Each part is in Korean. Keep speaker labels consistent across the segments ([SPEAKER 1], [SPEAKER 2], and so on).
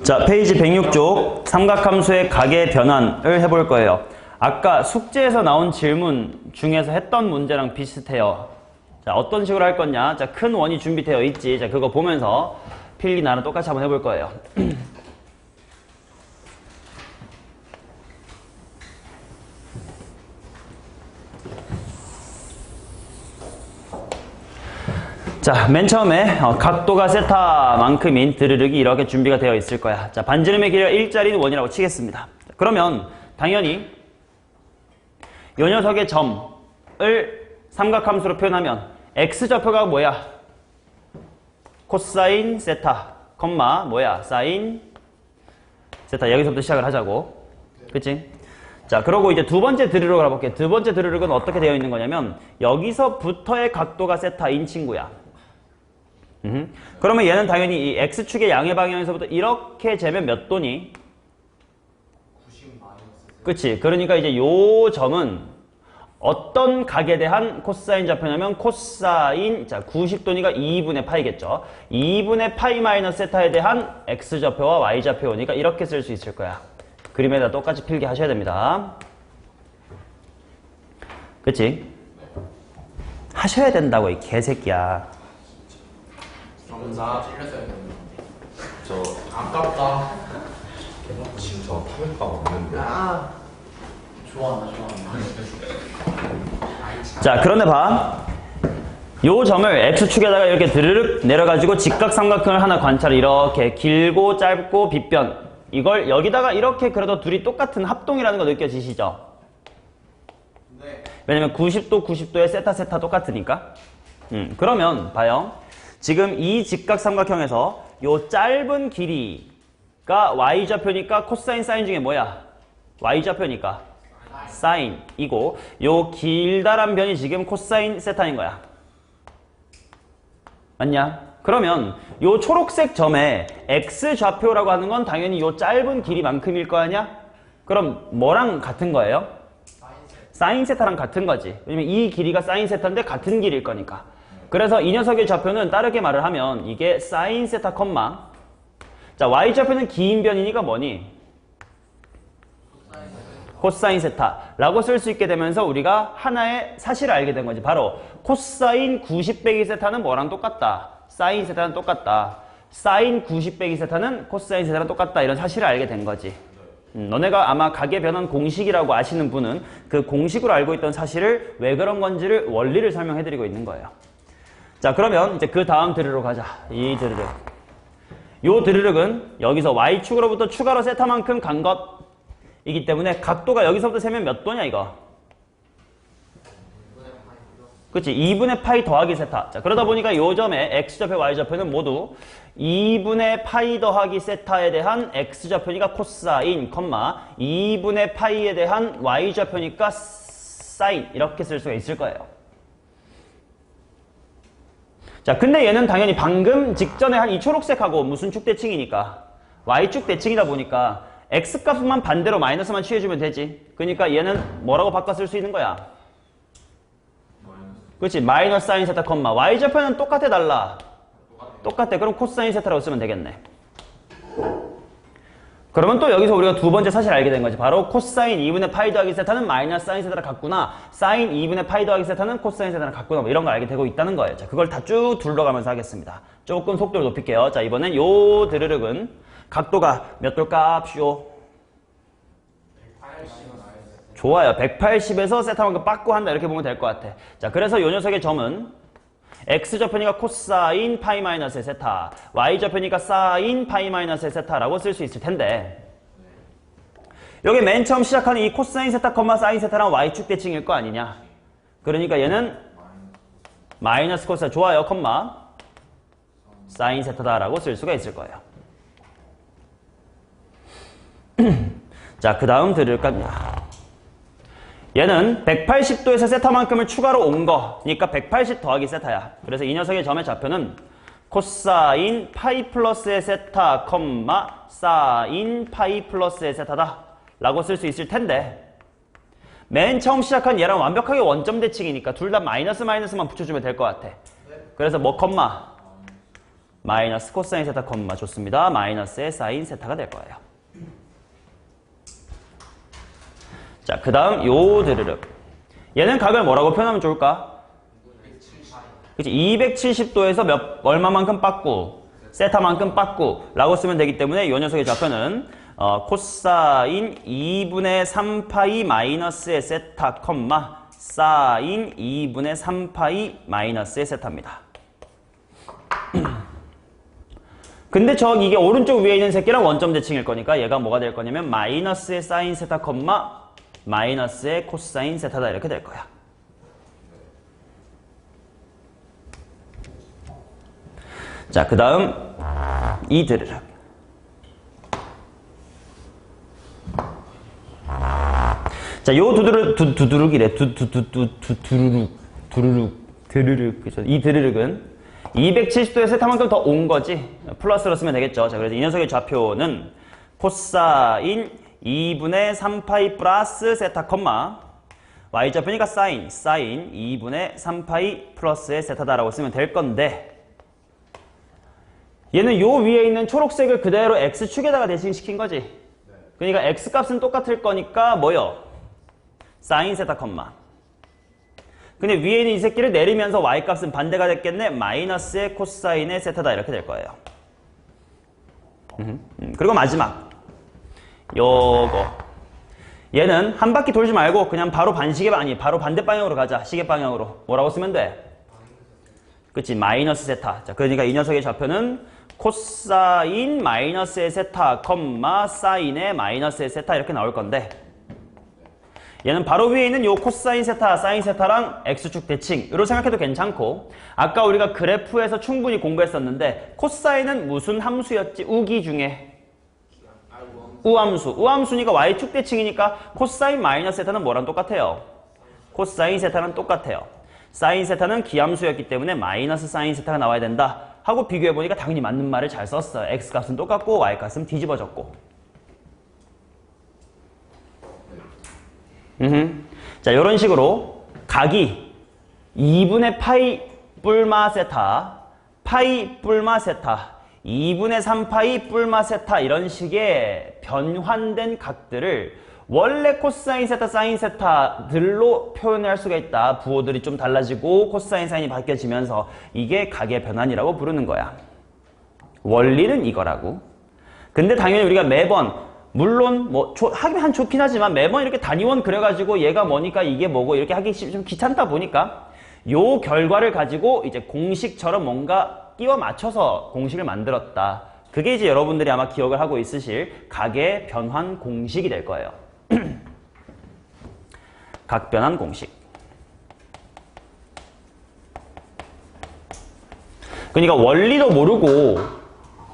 [SPEAKER 1] 자, 페이지 106쪽 삼각함수의 각의 변환을 해볼 거예요. 아까 숙제에서 나온 질문 중에서 했던 문제랑 비슷해요. 자, 어떤 식으로 할 거냐? 자, 큰 원이 준비되어 있지. 자, 그거 보면서 필기 나랑 똑같이 한번 해볼 거예요. 자, 맨 처음에 각도가 세타만큼인 드르륵이 이렇게 준비가 되어 있을 거야. 자, 반지름의 길이가 1짜리는 원이라고 치겠습니다. 자, 그러면 당연히 이 녀석의 점을 삼각함수로 표현하면 x좌표가 뭐야? 코사인 세타, 컴마 뭐야? 사인 세타. 여기서부터 시작을 하자고. 그치? 자, 그러고 이제 두 번째 드르륵을 알아볼게. 두 번째 드르륵은 어떻게 되어 있는 거냐면 여기서부터의 각도가 세타인 친구야. 그러면 얘는 당연히 이 x축의 양의 방향에서부터 이렇게 재면 몇 도니?
[SPEAKER 2] 90 마이너스.
[SPEAKER 1] 그치? 그러니까 이제 요 점은 어떤 각에 대한 코사인 좌표냐면 코사인, 자, 90도니까 2분의 파이겠죠. 2분의 파이 마이너스 세타에 대한 x좌표와 y좌표니까 이렇게 쓸 수 있을 거야. 그림에다 똑같이 필기하셔야 됩니다. 그치? 하셔야 된다고, 이 개새끼야.
[SPEAKER 2] 점사 찔렸어야 되는데. 저 아깝다.
[SPEAKER 3] 지금 저 파면방 없는데.
[SPEAKER 2] 아, 좋아한다.
[SPEAKER 1] 자, 그런데 봐. 요 점을 x축에다가 이렇게 드르륵 내려가지고 직각삼각형을 하나 관찰해. 이렇게 길고 짧고 빗변. 이걸 여기다가 이렇게 그래도 둘이 똑같은 합동이라는 거 느껴지시죠?
[SPEAKER 2] 네.
[SPEAKER 1] 왜냐면 90도, 90도에 세타, 세타 똑같으니까. 그러면 봐요. 지금 이 직각삼각형에서 요 짧은 길이가 y좌표니까 코사인 사인 중에 뭐야? y좌표니까 사인이고 요 길다란 변이 지금 코사인 세타인 거야. 맞냐? 그러면 요 초록색 점에 x좌표라고 하는 건 당연히 요 짧은 길이만큼일 거 아니야? 그럼 뭐랑 같은 거예요? 사인 세타랑 같은 거지. 왜냐면 이 길이가 사인 세타인데 같은 길일 거니까. 그래서 이 녀석의 좌표는 다르게 말을 하면 이게 사인 세타 컴마. 자, y좌표는 긴 변이니까 뭐니? 코사인 세타라고 쓸 수 있게 되면서 우리가 하나의 사실을 알게 된 거지. 바로 코사인 90 빼기 세타는 뭐랑 똑같다? 사인 세타는 똑같다. 사인 90 빼기 세타는 코사인 세타랑 똑같다. 이런 사실을 알게 된 거지. 너네가 아마 각의 변환 공식이라고 아시는 분은 그 공식으로 알고 있던 사실을 왜 그런 건지를 원리를 설명해드리고 있는 거예요. 자, 그러면 이제 그 다음 드르륵 가자. 이 드르륵. 요 드르륵은 여기서 y축으로부터 추가로 세타만큼 간 것이기 때문에 각도가 여기서부터 세면 몇 도냐 이거? 그치? 2분의 파이 더하기 세타. 자, 그러다 보니까 요 점의 x좌표, y좌표는 모두 2분의 파이 더하기 세타에 대한 x좌표니까 코사인, 컴마 2분의 파이에 대한 y좌표니까 사인 이렇게 쓸 수가 있을 거예요. 자, 근데 얘는 당연히 방금 직전에 한 이 초록색하고 무슨 축 대칭이니까 y축 대칭이다 보니까 x값만 반대로 마이너스만 취해주면 되지. 그러니까 얘는 뭐라고 바꿔 쓸 수 있는 거야? 그렇지. 마이너스 사인 세타 컴마 y좌표는 똑같아 달라? 똑같아. 그럼 코사인 세타라고 쓰면 되겠네. 그러면 또 여기서 우리가 두 번째 사실을 알게 된 거지. 바로 코사인 2분의 파이 더하기 세타는 마이너스 사인 세타랑 같구나. 사인 2분의 파이 더하기 세타는 코사인 세타랑 같구나. 뭐 이런 걸 알게 되고 있다는 거예요. 자, 그걸 다 쭉 둘러가면서 하겠습니다. 조금 속도를 높일게요. 자, 이번엔 요 드르륵은 각도가 몇 도일까쇼? 좋아요. 180에서 세타만큼 빠꾸 한다. 이렇게 보면 될 것 같아. 자, 그래서 요 녀석의 점은 x좌표니까 코사인 파이 마이너스 세타, y좌표니까 사인 파이 마이너스 세타라고 쓸 수 있을 텐데 여기 맨 처음 시작하는 이 코사인 세타, 사인 세타랑 y축 대칭일 거 아니냐. 그러니까 얘는 마이너스 코사인, 좋아요, 컴마 사인 세타다라고 쓸 수가 있을 거예요. 자, 그 다음 들을까요? 얘는 180도에서 세타만큼을 추가로 온 거니까 180 더하기 세타야. 그래서 이 녀석의 점의 좌표는 코사인 파이 플러스의 세타, 컴마 사인 파이 플러스의 세타다 라고 쓸 수 있을 텐데 맨 처음 시작한 얘랑 완벽하게 원점 대칭이니까 둘 다 마이너스 마이너스만 붙여주면 될 것 같아. 그래서 뭐 컴마 마이너스 코사인 세타 콤마 좋습니다. 마이너스의 사인 세타가 될 거예요. 자, 그 다음 요 드르륵. 얘는 각을 뭐라고 표현하면 좋을까? 그치, 270도에서 얼마만큼 빠꾸? 세타만큼 빠꾸 라고 쓰면 되기 때문에 이 녀석의 좌표는 코사인 2분의 3파이 마이너스의 세타 콤마 사인 2분의 3파이 마이너스의 세타입니다. 근데 이게 오른쪽 위에 있는 새끼랑 원점 대칭일 거니까 얘가 뭐가 될 거냐면 마이너스의 사인 세타 콤마 마이너스의 코사인 세타다 이렇게 될 거야. 자, 그 다음 이 드르륵. 자, 요 두드륵이래. 드르륵. 그죠? 이 드르륵은 270도의 세타만큼 더 온 거지. 플러스로 쓰면 되겠죠. 자, 그래서 이 녀석의 좌표는 코사인 2분의 3파이 플러스 세타 콤마 y좌표니까 사인 2분의 3파이 플러스의 세타다라고 쓰면 될 건데 얘는 요 위에 있는 초록색을 그대로 x축에다가 대칭시킨 거지. 그러니까 x값은 똑같을 거니까 뭐요? 사인 세타 콤마. 근데 위에 있는 이 새끼를 내리면서 y값은 반대가 됐겠네. 마이너스의 코사인의 세타다 이렇게 될 거예요. 그리고 마지막 요거 얘는 한 바퀴 돌지 말고 그냥 바로 바로 반대 방향으로 가자. 시계 방향으로. 뭐라고 쓰면 돼? 그치, 마이너스 세타. 자, 그러니까 이 녀석의 좌표는 코사인 마이너스의 세타 콤마 사인의 마이너스의 세타 이렇게 나올 건데 얘는 바로 위에 있는 요 코사인 세타, 사인 세타랑 x축 대칭으로 생각해도 괜찮고 아까 우리가 그래프에서 충분히 공부했었는데 코사인은 무슨 함수였지? 우기 중에 우함수. 우함수니까 y축 대칭이니까 코사인 마이너스 세타는 뭐랑 똑같아요? 코사인 세타랑 똑같아요. 사인 세타는 기함수였기 때문에 마이너스 사인 세타가 나와야 된다 하고 비교해보니까 당연히 맞는 말을 잘 썼어요. x값은 똑같고 y값은 뒤집어졌고. 자, 이런 식으로 각이 2분의 파이 뿔마 세타, 파이 뿔마 세타, 2분의 3파이 뿔마 세타 이런 식의 변환된 각들을 원래 코사인 세타, 사인 세타들로 표현할 수가 있다. 부호들이 좀 달라지고 코사인, 사인이 바뀌어지면서 이게 각의 변환이라고 부르는 거야. 원리는 이거라고. 근데 당연히 우리가 매번 물론 하긴 좋긴 하지만 매번 이렇게 단위원 그려가지고 얘가 뭐니까 이게 뭐고 이렇게 하기 좀 귀찮다 보니까 요 결과를 가지고 이제 공식처럼 뭔가 끼워 맞춰서 공식을 만들었다. 그게 이제 여러분들이 아마 기억을 하고 있으실 각의 변환 공식이 될 거예요. 각변환 공식. 그러니까 원리도 모르고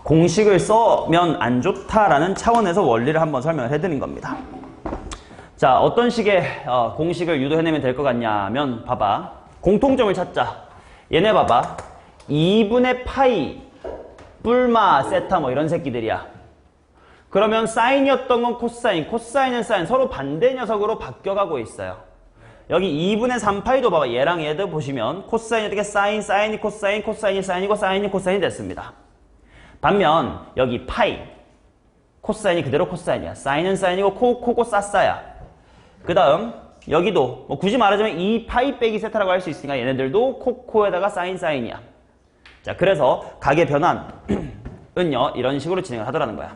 [SPEAKER 1] 공식을 써면 안 좋다라는 차원에서 원리를 한번 설명을 해드린 겁니다. 자, 어떤 식의 공식을 유도해내면 될 것 같냐면 봐봐. 공통점을 찾자. 얘네 봐봐. 2분의 파이 뿔마 세타 뭐 이런 새끼들이야. 그러면 사인이었던 건 코사인, 코사인은 사인 서로 반대 녀석으로 바뀌어가고 있어요. 여기 2분의 3파이도 봐봐. 얘랑 얘도 보시면 코사인이 어떻게 사인, 사인이 코사인, 코사인이 사인이고 사인이 코사인이 됐습니다. 반면 여기 파이, 코사인이 그대로 코사인이야. 사인은 사인이고 코고 싸싸야. 그 다음 여기도 굳이 말하자면 2파이 빼기 세타라고 할 수 있으니까 얘네들도 코에다가 사인이야. 자, 그래서 각의 변환은요 이런 식으로 진행을 하더라는 거야.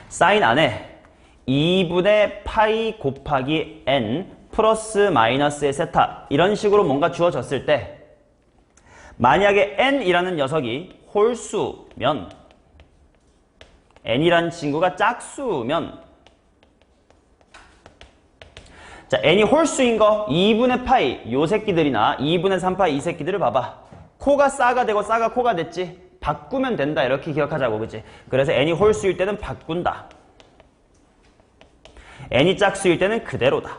[SPEAKER 1] 사인 안에 2분의 파이 곱하기 n 플러스 마이너스의 세타 이런 식으로 뭔가 주어졌을 때 만약에 n이라는 녀석이 홀수면 n이라는 친구가 짝수면 자, n이 홀수인 거 2분의 파이 요 새끼들이나 2분의 3파이 이 새끼들을 봐봐. 코가 싸가 되고 싸가 코가 됐지. 바꾸면 된다 이렇게 기억하자고. 그치? 그래서 n이 홀수일 때는 바꾼다. n이 짝수일 때는 그대로다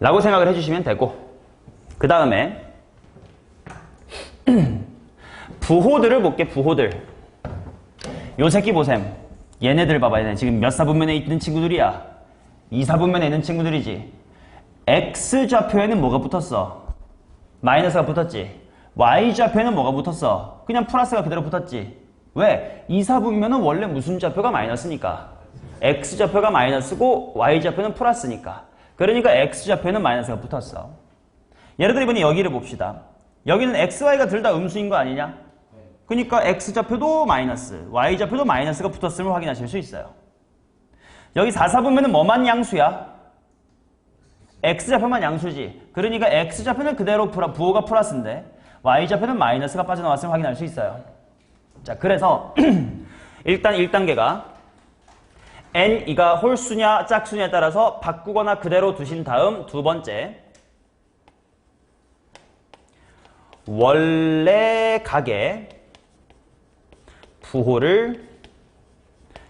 [SPEAKER 1] 라고 생각을 해주시면 되고 그 다음에 부호들을 볼게. 부호들 요 새끼 보셈. 얘네들 봐봐. 얘네 지금 몇 사분면에 있는 친구들이야? 2사분면에 있는 친구들이지. x좌표에는 뭐가 붙었어? 마이너스가 붙었지. y좌표에는 뭐가 붙었어? 그냥 플러스가 그대로 붙었지. 왜? 2, 4분면은 원래 무슨 좌표가 마이너스니까. x좌표가 마이너스고 y좌표는 플러스니까. 그러니까 x좌표에는 마이너스가 붙었어. 예를 들어 이번에 여기를 봅시다. 여기는 x, y가 둘 다 음수인 거 아니냐? 그러니까 x좌표도 마이너스, y좌표도 마이너스가 붙었음을 확인하실 수 있어요. 여기 4, 4분면은 뭐만 양수야? x좌표만 양수지. 그러니까 x좌표는 그대로 부호가 플러스인데 y좌표는 마이너스가 빠져나왔음을 확인할 수 있어요. 자, 그래서 일단 1단계가 n,2가 홀수냐 짝수냐에 따라서 바꾸거나 그대로 두신 다음 두 번째 원래 각의 부호를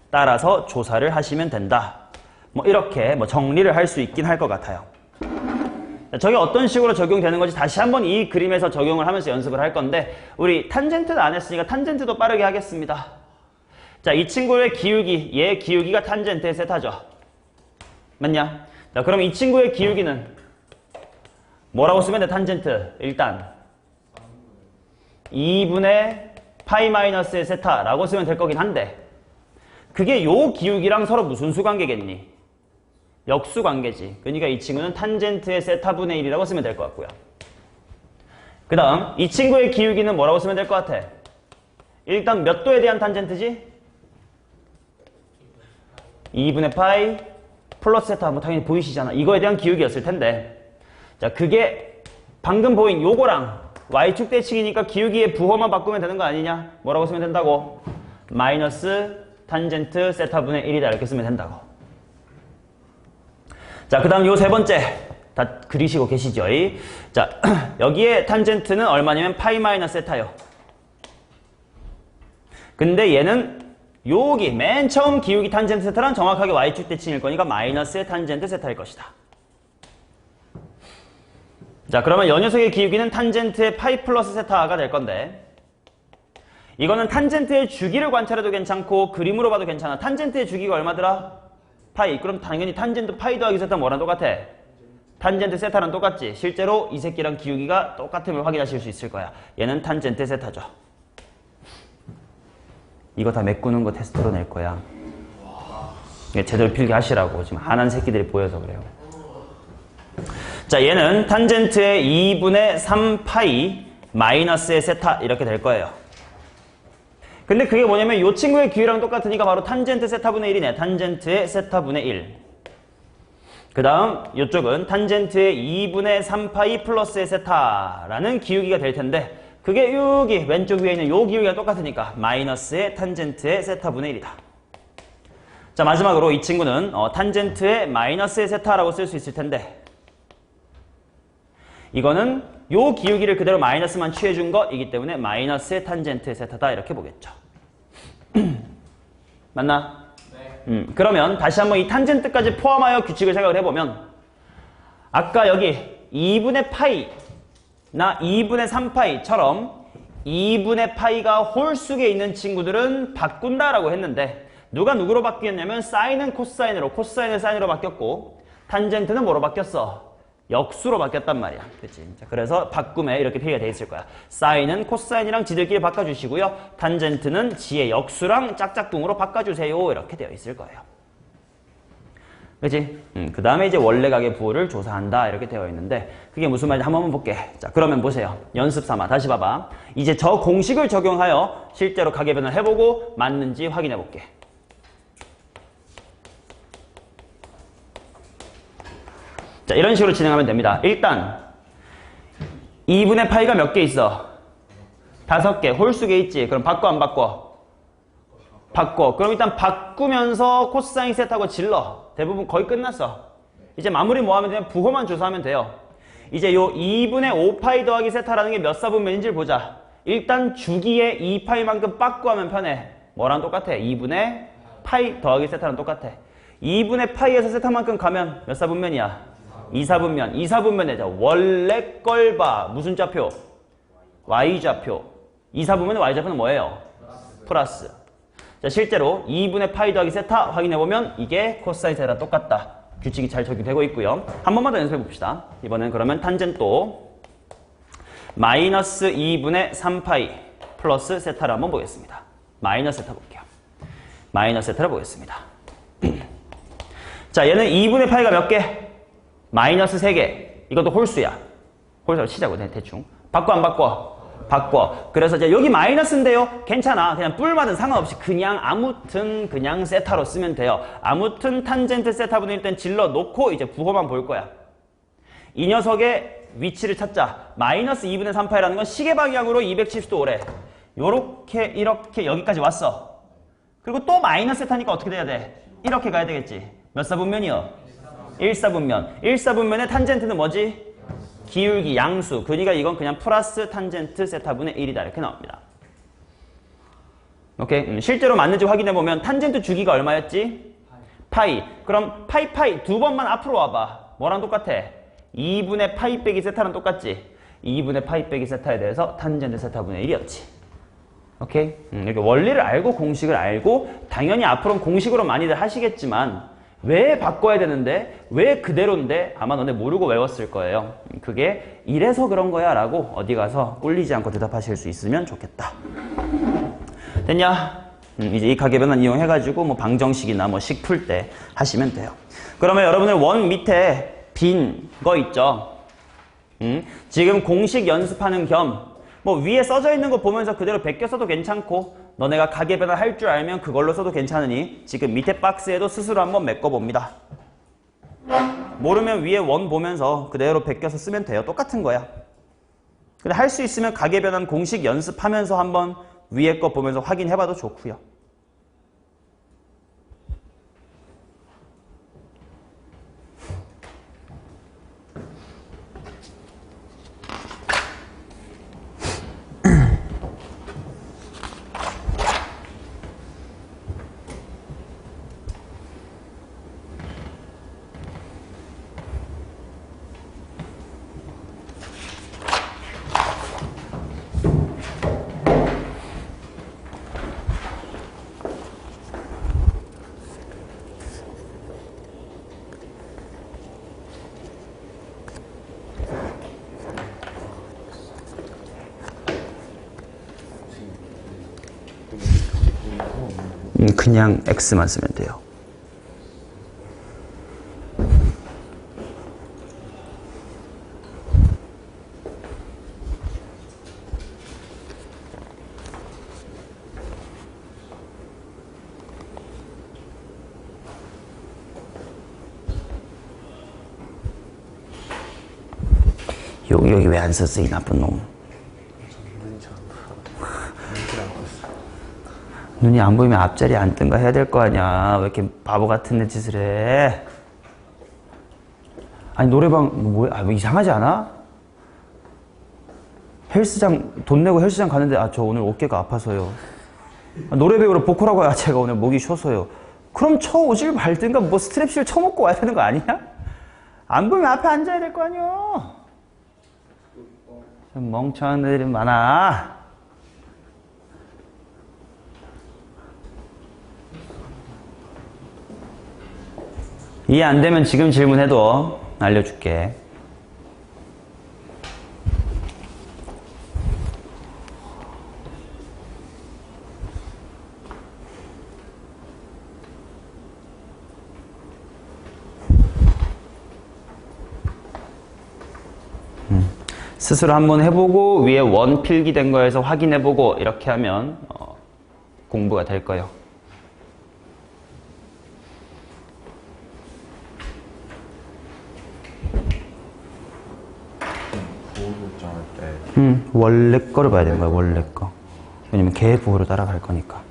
[SPEAKER 1] 따라서 조사를 하시면 된다. 뭐 이렇게 뭐 정리를 할 수 있긴 할 것 같아요. 저게 어떤 식으로 적용되는 건지 다시 한번 이 그림에서 적용을 하면서 연습을 할 건데 우리 탄젠트는 안 했으니까 탄젠트도 빠르게 하겠습니다. 자, 이 친구의 기울기, 얘 기울기가 탄젠트의 세타죠. 맞냐? 자, 그럼 이 친구의 기울기는 뭐라고 쓰면 돼? 탄젠트. 일단 2분의 파이 마이너스의 세타라고 쓰면 될 거긴 한데 그게 요 기울기랑 서로 무슨 수 관계겠니? 역수 관계지. 그러니까 이 친구는 탄젠트의 세타분의 1이라고 쓰면 될 것 같고요. 그 다음 이 친구의 기울기는 뭐라고 쓰면 될 것 같아? 일단 몇 도에 대한 탄젠트지? 2분의 파이 플러스 세타. 뭐 당연히 보이시잖아. 이거에 대한 기울기였을 텐데 자, 그게 방금 보인 요거랑 y축 대칭이니까 기울기의 부호만 바꾸면 되는 거 아니냐? 뭐라고 쓰면 된다고? 마이너스 탄젠트 세타분의 1이다 이렇게 쓰면 된다고. 자, 그 다음 요 세 번째 다 그리시고 계시죠? 자, 여기에 탄젠트는 얼마냐면 파이 마이너스 세타요. 근데 얘는 여기 맨 처음 기울기 탄젠트 세타랑 정확하게 y축 대칭일 거니까 마이너스의 탄젠트 세타일 것이다. 자, 그러면 이 녀석의 기울기는 탄젠트의 파이 플러스 세타가 될 건데 이거는 탄젠트의 주기를 관찰해도 괜찮고 그림으로 봐도 괜찮아. 탄젠트의 주기가 얼마더라? 파이. 그럼 당연히 탄젠트 파이 더하기 세타 뭐랑 똑같아? 탄젠트 세타랑 똑같지. 실제로 이 새끼랑 기울기가 똑같음을 확인하실 수 있을 거야. 얘는 탄젠트 세타죠. 이거 다 메꾸는 거 테스트로 낼 거야. 제대로 필기하시라고. 지금 안 한 새끼들이 보여서 그래요. 자, 얘는 탄젠트의 2분의 3파이 마이너스의 세타 이렇게 될 거예요. 근데 그게 뭐냐면 이 친구의 기울기랑 똑같으니까 바로 탄젠트 세타분의 1이네. 탄젠트의 세타분의 1. 그 다음 이쪽은 탄젠트의 2분의 3파이 플러스의 세타라는 기울기가 될 텐데 그게 여기 왼쪽 위에 있는 요 기울기가 똑같으니까 마이너스의 탄젠트의 세타분의 1이다. 자, 마지막으로 이 친구는 탄젠트의 마이너스의 세타라고 쓸 수 있을 텐데 이거는 요 기울기를 그대로 마이너스만 취해준 거이기 때문에 마이너스의 탄젠트의 세타다 이렇게 보겠죠. 맞나?
[SPEAKER 2] 네.
[SPEAKER 1] 그러면 다시 한번 이 탄젠트까지 포함하여 규칙을 생각을 해보면 아까 여기 2분의 파이나 2분의 3파이처럼 2분의 파이가 홀수에 있는 친구들은 바꾼다라고 했는데 누가 누구로 바뀌었냐면 사인은 코사인으로, 코사인은 사인으로 바뀌었고 탄젠트는 뭐로 바뀌었어? 역수로 바뀌었단 말이야. 그치? 자, 그래서 바꿈에 이렇게 표기가 되어 있을 거야. 사인은 코사인이랑 지들끼리 바꿔주시고요. 탄젠트는 지의 역수랑 짝짝꿍으로 바꿔주세요. 이렇게 되어 있을 거예요. 그치? 그 다음에 이제 원래 각의 부호를 조사한다. 이렇게 되어 있는데 그게 무슨 말인지 한 번만 볼게. 자, 그러면 보세요. 연습 삼아. 다시 봐봐. 이제 저 공식을 적용하여 실제로 각의 변을 해보고 맞는지 확인해 볼게. 자, 이런 식으로 진행하면 됩니다. 일단 2분의 파이가 몇 개 있어? 5개. 홀수계 있지? 그럼 바꿔 안 바꿔? 바꿔. 그럼 일단 바꾸면서 코사인 세타고 질러. 대부분 거의 끝났어. 이제 마무리 뭐 하면 되냐면 부호만 조사하면 돼요. 이제 요 2분의 5파이 더하기 세타라는 게 몇 사분면인지를 보자. 일단 주기에 2파이만큼 바꾸하면 편해. 뭐랑 똑같아? 2분의 파이 더하기 세타랑 똑같아. 2분의 파이에서 세타만큼 가면 몇 사분면이야? 2사분면. 2사분면이죠. 원래 걸 봐. 무슨 좌표? y좌표. 2사분면의 y좌표는 뭐예요? 플러스. 자, 실제로 2분의 파이 더하기 세타 확인해보면 이게 코사인 세타랑 똑같다. 규칙이 잘 적용되고 있고요. 한 번만 더 연습해 봅시다. 이번엔 그러면 탄젠또 마이너스 2분의 3파이 플러스 세타를 한번 보겠습니다. 마이너스 세타 볼게요. 마이너스 세타를 보겠습니다. 자, 얘는 2분의 파이가 몇 개? 마이너스 3개. 이것도 홀수야. 홀수로 치자고, 대충. 바꿔, 안 바꿔? 바꿔. 그래서 이제 여기 마이너스인데요. 괜찮아. 그냥 뿔마든 상관없이 그냥 아무튼 그냥 세타로 쓰면 돼요. 아무튼 탄젠트 세타분의 1땐 질러 놓고 이제 부호만 볼 거야. 이 녀석의 위치를 찾자. 마이너스 2분의 3파이라는 건 시계 방향으로 270도 오래. 요렇게 이렇게 여기까지 왔어. 그리고 또 마이너스 세타니까 어떻게 돼야 돼? 이렇게 가야 되겠지. 몇 사분면이요? 1사분면. 1사분면의 탄젠트는 뭐지? 기울기, 양수. 그러니까 이건 그냥 플러스 탄젠트 세타분의 1이다. 이렇게 나옵니다. 오케이? 실제로 맞는지 확인해보면 탄젠트 주기가 얼마였지? 파이. 그럼 파이 두 번만 앞으로 와봐. 뭐랑 똑같아? 2분의 파이 빼기 세타랑 똑같지? 2분의 파이 빼기 세타에 대해서 탄젠트 세타분의 1이었지. 오케이? 이렇게 원리를 알고 공식을 알고 당연히 앞으로는 공식으로 많이들 하시겠지만 왜 바꿔야 되는데 왜 그대로인데 아마 너네 모르고 외웠을 거예요. 그게 이래서 그런 거야 라고 어디 가서 꿀리지 않고 대답하실 수 있으면 좋겠다. 됐냐? 이제 이 가계변환 이용해가지고 뭐 방정식이나 뭐 식 풀 때 하시면 돼요. 그러면 여러분들 원 밑에 빈 거 있죠? 지금 공식 연습하는 겸 뭐 위에 써져 있는 거 보면서 그대로 베껴 써도 괜찮고 너네가 가계변환 할 줄 알면 그걸로 써도 괜찮으니 지금 밑에 박스에도 스스로 한번 메꿔봅니다. 모르면 위에 원 보면서 그대로 베껴서 쓰면 돼요. 똑같은 거야. 근데 할 수 있으면 가계변환 공식 연습하면서 한번 위에 거 보면서 확인해봐도 좋고요. 그냥 X만 쓰면 돼요. 여기 왜 안 썼어 이 나쁜 놈. 눈이 안 보이면 앞자리 앉든가 해야 될 거 아니야. 왜 이렇게 바보 같은 애 짓을 해. 아니 노래방 뭐 이상하지 않아? 헬스장 돈 내고 헬스장 가는데 저 오늘 어깨가 아파서요. 노래 배우러 보컬하고 와야 제가 오늘 목이 쉬어서요. 그럼 쳐오질 말든가 뭐 스트랩실 쳐먹고 와야 되는 거 아니냐? 안 보이면 앞에 앉아야 될 거 아니야. 좀 멍청한 애들이 많아. 이해 안 되면 지금 질문해도 알려줄게. 스스로 한번 해보고 위에 원 필기된 거에서 확인해보고 이렇게 하면 공부가 될 거예요. 원래 거를 봐야 되는 거야, 원래 거. 왜냐면 걔 부호로 따라갈 거니까.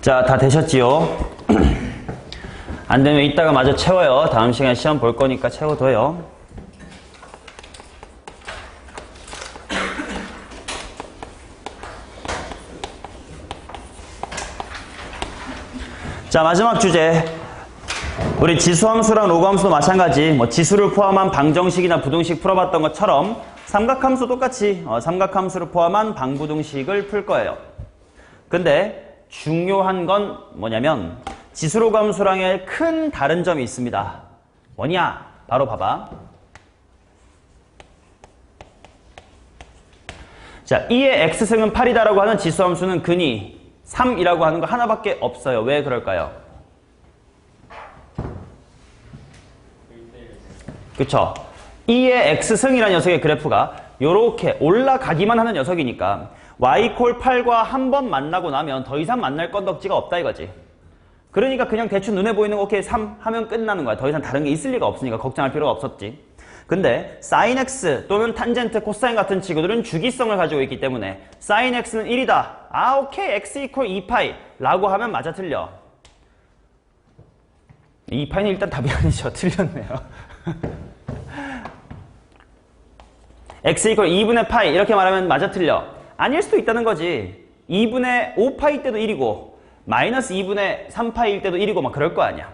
[SPEAKER 1] 자, 다 되셨지요? 안 되면 이따가 마저 채워요. 다음 시간에 시험 볼 거니까 채워둬요. 자, 마지막 주제. 우리 지수함수랑 로그함수도 마찬가지. 뭐 지수를 포함한 방정식이나 부등식 풀어봤던 것처럼 삼각함수 똑같이 삼각함수를 포함한 방부등식을 풀 거예요. 근데 중요한 건 뭐냐면 지수로그함수랑의 큰 다른 점이 있습니다. 뭐냐? 바로 봐봐. 자, 2의 x승은 8이다라고 하는 지수함수는 근이 3이라고 하는 거 하나밖에 없어요. 왜 그럴까요? 그쵸? 2의 x승이라는 녀석의 그래프가 이렇게 올라가기만 하는 녀석이니까 y=8과 한 번 만나고 나면 더 이상 만날 건덕지가 없다 이거지. 그러니까 그냥 대충 눈에 보이는 거 오케이 3 하면 끝나는 거야. 더 이상 다른 게 있을 리가 없으니까 걱정할 필요가 없었지. 근데 sin x 또는 탄젠트 코사인 같은 친구들은 주기성을 가지고 있기 때문에 sin x는 1이다. 아 오케이 x = 2파이 라고 하면 맞아 틀려. 2파이는 일단 답이 아니죠. 틀렸네요. x = 2분의 파이 이렇게 말하면 맞아 틀려. 아닐 수도 있다는 거지. 2분의 5파이 때도 1이고 마이너스 2분의 3파이일 때도 1이고 막 그럴 거 아니야.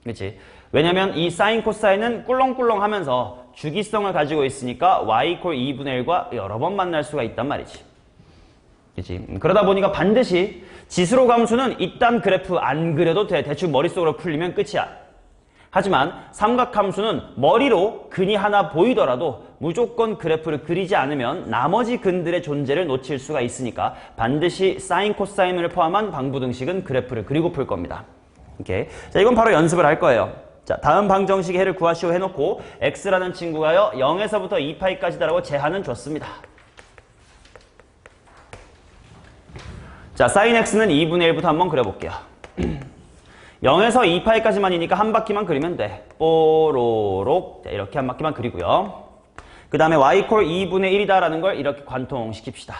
[SPEAKER 1] 그치? 왜냐면 이 사인 코사인은 꿀렁꿀렁 하면서 주기성을 가지고 있으니까 y = 2분의 1과 여러 번 만날 수가 있단 말이지. 그치? 그러다 보니까 반드시 지수로감수는 이딴 그래프 안 그려도 돼. 대충 머릿속으로 풀리면 끝이야. 하지만 삼각함수는 머리로 근이 하나 보이더라도 무조건 그래프를 그리지 않으면 나머지 근들의 존재를 놓칠 수가 있으니까 반드시 사인 코사인을 포함한 방부등식은 그래프를 그리고 풀 겁니다. 오케이. 자, 이건 바로 연습을 할 거예요. 자, 다음 방정식의 해를 구하시오 해놓고 x라는 친구가요 0에서부터 2파이까지다라고 제한은 줬습니다. 자, sin x는 2분의 1부터 한번 그려볼게요. 0에서 2파이까지만이니까 한 바퀴만 그리면 돼. 뽀로록. 자, 이렇게 한 바퀴만 그리고요. 그 다음에 y = 2분의 1이다라는 걸 이렇게 관통시킵시다.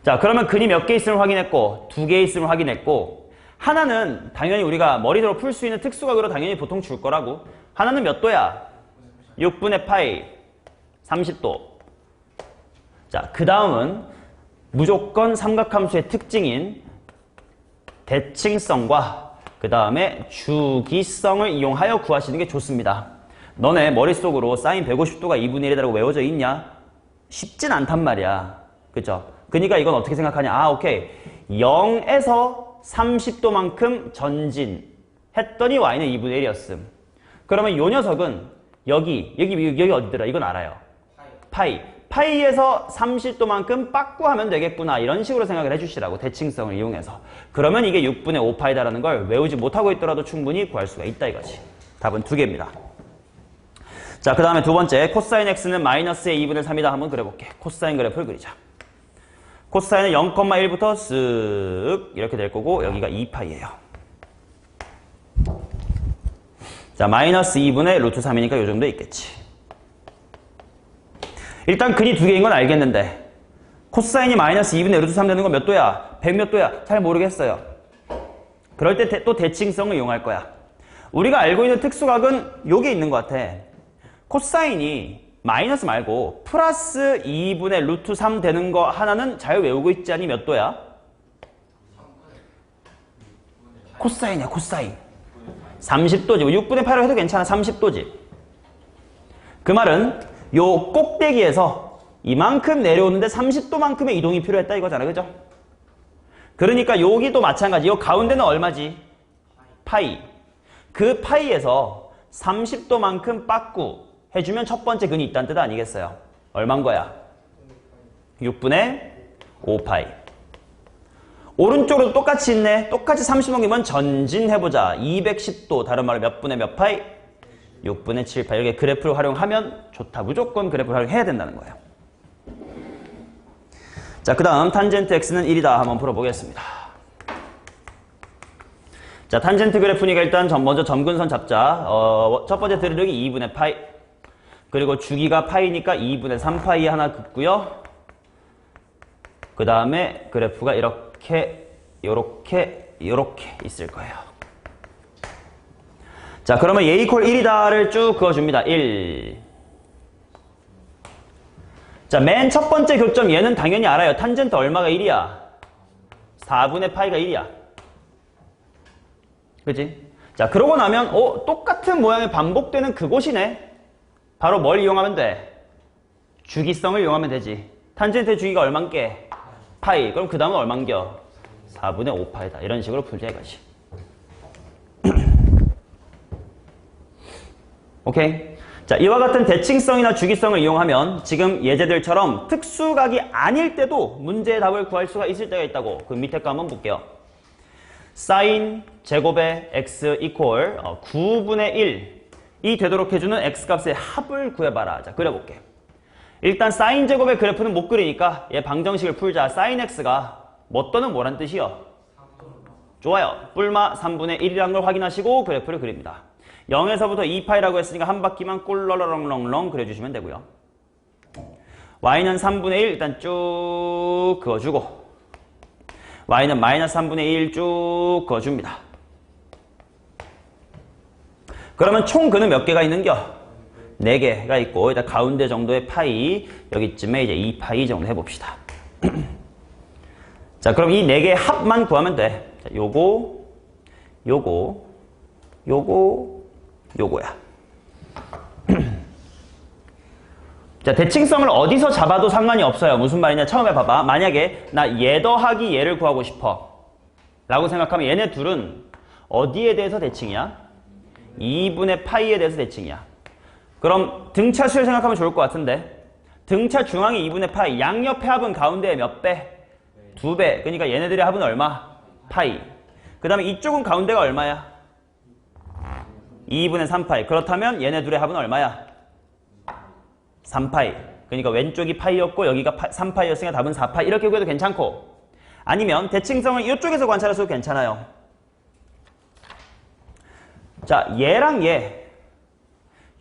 [SPEAKER 1] 자, 그러면 근이 몇 개 있음을 확인했고, 2개 있음을 확인했고, 하나는 당연히 우리가 머리로 풀 수 있는 특수각으로 당연히 보통 줄 거라고. 하나는 몇 도야? 6분의 파이, 30도. 자, 그 다음은 무조건 삼각함수의 특징인 대칭성과 그 다음에 주기성을 이용하여 구하시는 게 좋습니다. 너네 머릿속으로 사인 150도가 2분의 1이라고 외워져 있냐? 쉽진 않단 말이야. 그죠? 그러니까 이건 어떻게 생각하냐? 아, 오케이. 0에서 30도만큼 전진했더니 y는 2분의 1이었음. 그러면 요 녀석은 여기 어디더라? 이건 알아요. 파이. 파이에서 30도만큼 빠꾸하면 되겠구나. 이런 식으로 생각을 해주시라고. 대칭성을 이용해서. 그러면 이게 6분의 5파이다라는 걸 외우지 못하고 있더라도 충분히 구할 수가 있다 이거지. 답은 2개입니다. 자, 그 다음에 두 번째. 코사인 x는 마이너스의 2분의 3이다. 한번 그려볼게. 코사인 그래프를 그리자. 코사인은 0,1부터 쓱 이렇게 될 거고 여기가 2파이예요. 자, 마이너스 2분의 루트 3이니까 요 정도 있겠지. 일단 근이 2개인 건 알겠는데 코사인이 마이너스 2분의 루트 3 되는 건 몇 도야? 100 몇 도야? 잘 모르겠어요. 그럴 때 또 대칭성을 이용할 거야. 우리가 알고 있는 특수각은 요게 있는 것 같아. 코사인이 마이너스 말고 플러스 2분의 루트 3 되는 거 하나는 잘 외우고 있지 않니? 몇 도야? 코사인이야, 코사인. 30도지. 6분의 8로 해도 괜찮아. 30도지. 그 말은 요 꼭대기에서 이만큼 내려오는데 30도만큼의 이동이 필요했다 이거잖아. 그죠? 그러니까 여기도 마찬가지. 요 가운데는 얼마지? 파이. 그 파이에서 30도만큼 빠꾸 해주면 첫 번째 근이 있다는 뜻 아니겠어요? 얼만 거야? 6분의 5파이. 오른쪽으로도 똑같이 있네. 똑같이 30도면 전진해보자. 210도. 다른 말로 몇 분의 몇 파이? 6분의 7파이. 이렇게 그래프를 활용하면 좋다. 무조건 그래프를 활용해야 된다는 거예요. 자, 그 다음 탄젠트 x는 1이다. 한번 풀어보겠습니다. 자, 탄젠트 그래프니까 일단 먼저 점근선 잡자. 첫 번째 드르륵이 2분의 파이. 그리고 주기가 파이니까 2분의 3파이 하나 긋고요. 그 다음에 그래프가 이렇게 요렇게 있을 거예요. 자, 그러면 얘 이퀄 1이다를 쭉 그어줍니다. 1. 자, 맨 첫 번째 교점 얘는 당연히 알아요. 탄젠트 얼마가 1이야? 4분의 파이가 1이야. 그치? 자, 그러고 나면 똑같은 모양이 반복되는 그곳이네. 바로 뭘 이용하면 돼? 주기성을 이용하면 되지. 탄젠트의 주기가 얼만께? 파이. 그럼 그 다음은 얼만겨? 4분의 5파이다. 이런 식으로 풀자 이거지. 오케이? 자, 이와 같은 대칭성이나 주기성을 이용하면 지금 예제들처럼 특수각이 아닐 때도 문제의 답을 구할 수가 있을 때가 있다고. 그 밑에 거 한번 볼게요. 사인 제곱의 x 이퀄 9분의 1이 되도록 해주는 x값의 합을 구해봐라. 자, 그려볼게. 일단 사인 제곱의 그래프는 못 그리니까 얘 방정식을 풀자. 사인 x가 뭐 또는 뭐란 뜻이요? 좋아요. 뿔마 3분의 1이라는 걸 확인하시고 그래프를 그립니다. 0에서부터 2파이라고 했으니까 한 바퀴만 꿀러렁렁렁 그려주시면 되고요. y는 3분의 1 일단 쭉 그어주고 y는 마이너스 3분의 1 쭉 그어줍니다. 그러면 총 근은 몇 개가 있는겨? 4개가 있고 일단 가운데 정도의 파이 여기쯤에 이제 2파이 정도 해봅시다. 자, 그럼 이 4개의 합만 구하면 돼. 자, 요거야. 자, 대칭성을 어디서 잡아도 상관이 없어요. 무슨 말이냐? 처음에 봐봐. 만약에 나 얘 더하기 얘를 구하고 싶어 라고 생각하면 얘네 둘은 어디에 대해서 대칭이야? 2분의 파이에 대해서 대칭이야. 그럼 등차수를 생각하면 좋을 것 같은데 등차 중앙이 2분의 파이, 양옆의 합은 가운데에 몇 배? 2배. 그러니까 얘네들의 합은 얼마? 파이. 그 다음에 이쪽은 가운데가 얼마야? 2분의 3파이. 그렇다면 얘네 둘의 합은 얼마야? 3파이. 그러니까 왼쪽이 파이였고 여기가 3파이였으니까 답은 4파이. 이렇게 구해도 괜찮고 아니면 대칭성을 이쪽에서 관찰해서도 괜찮아요. 자, 얘랑 얘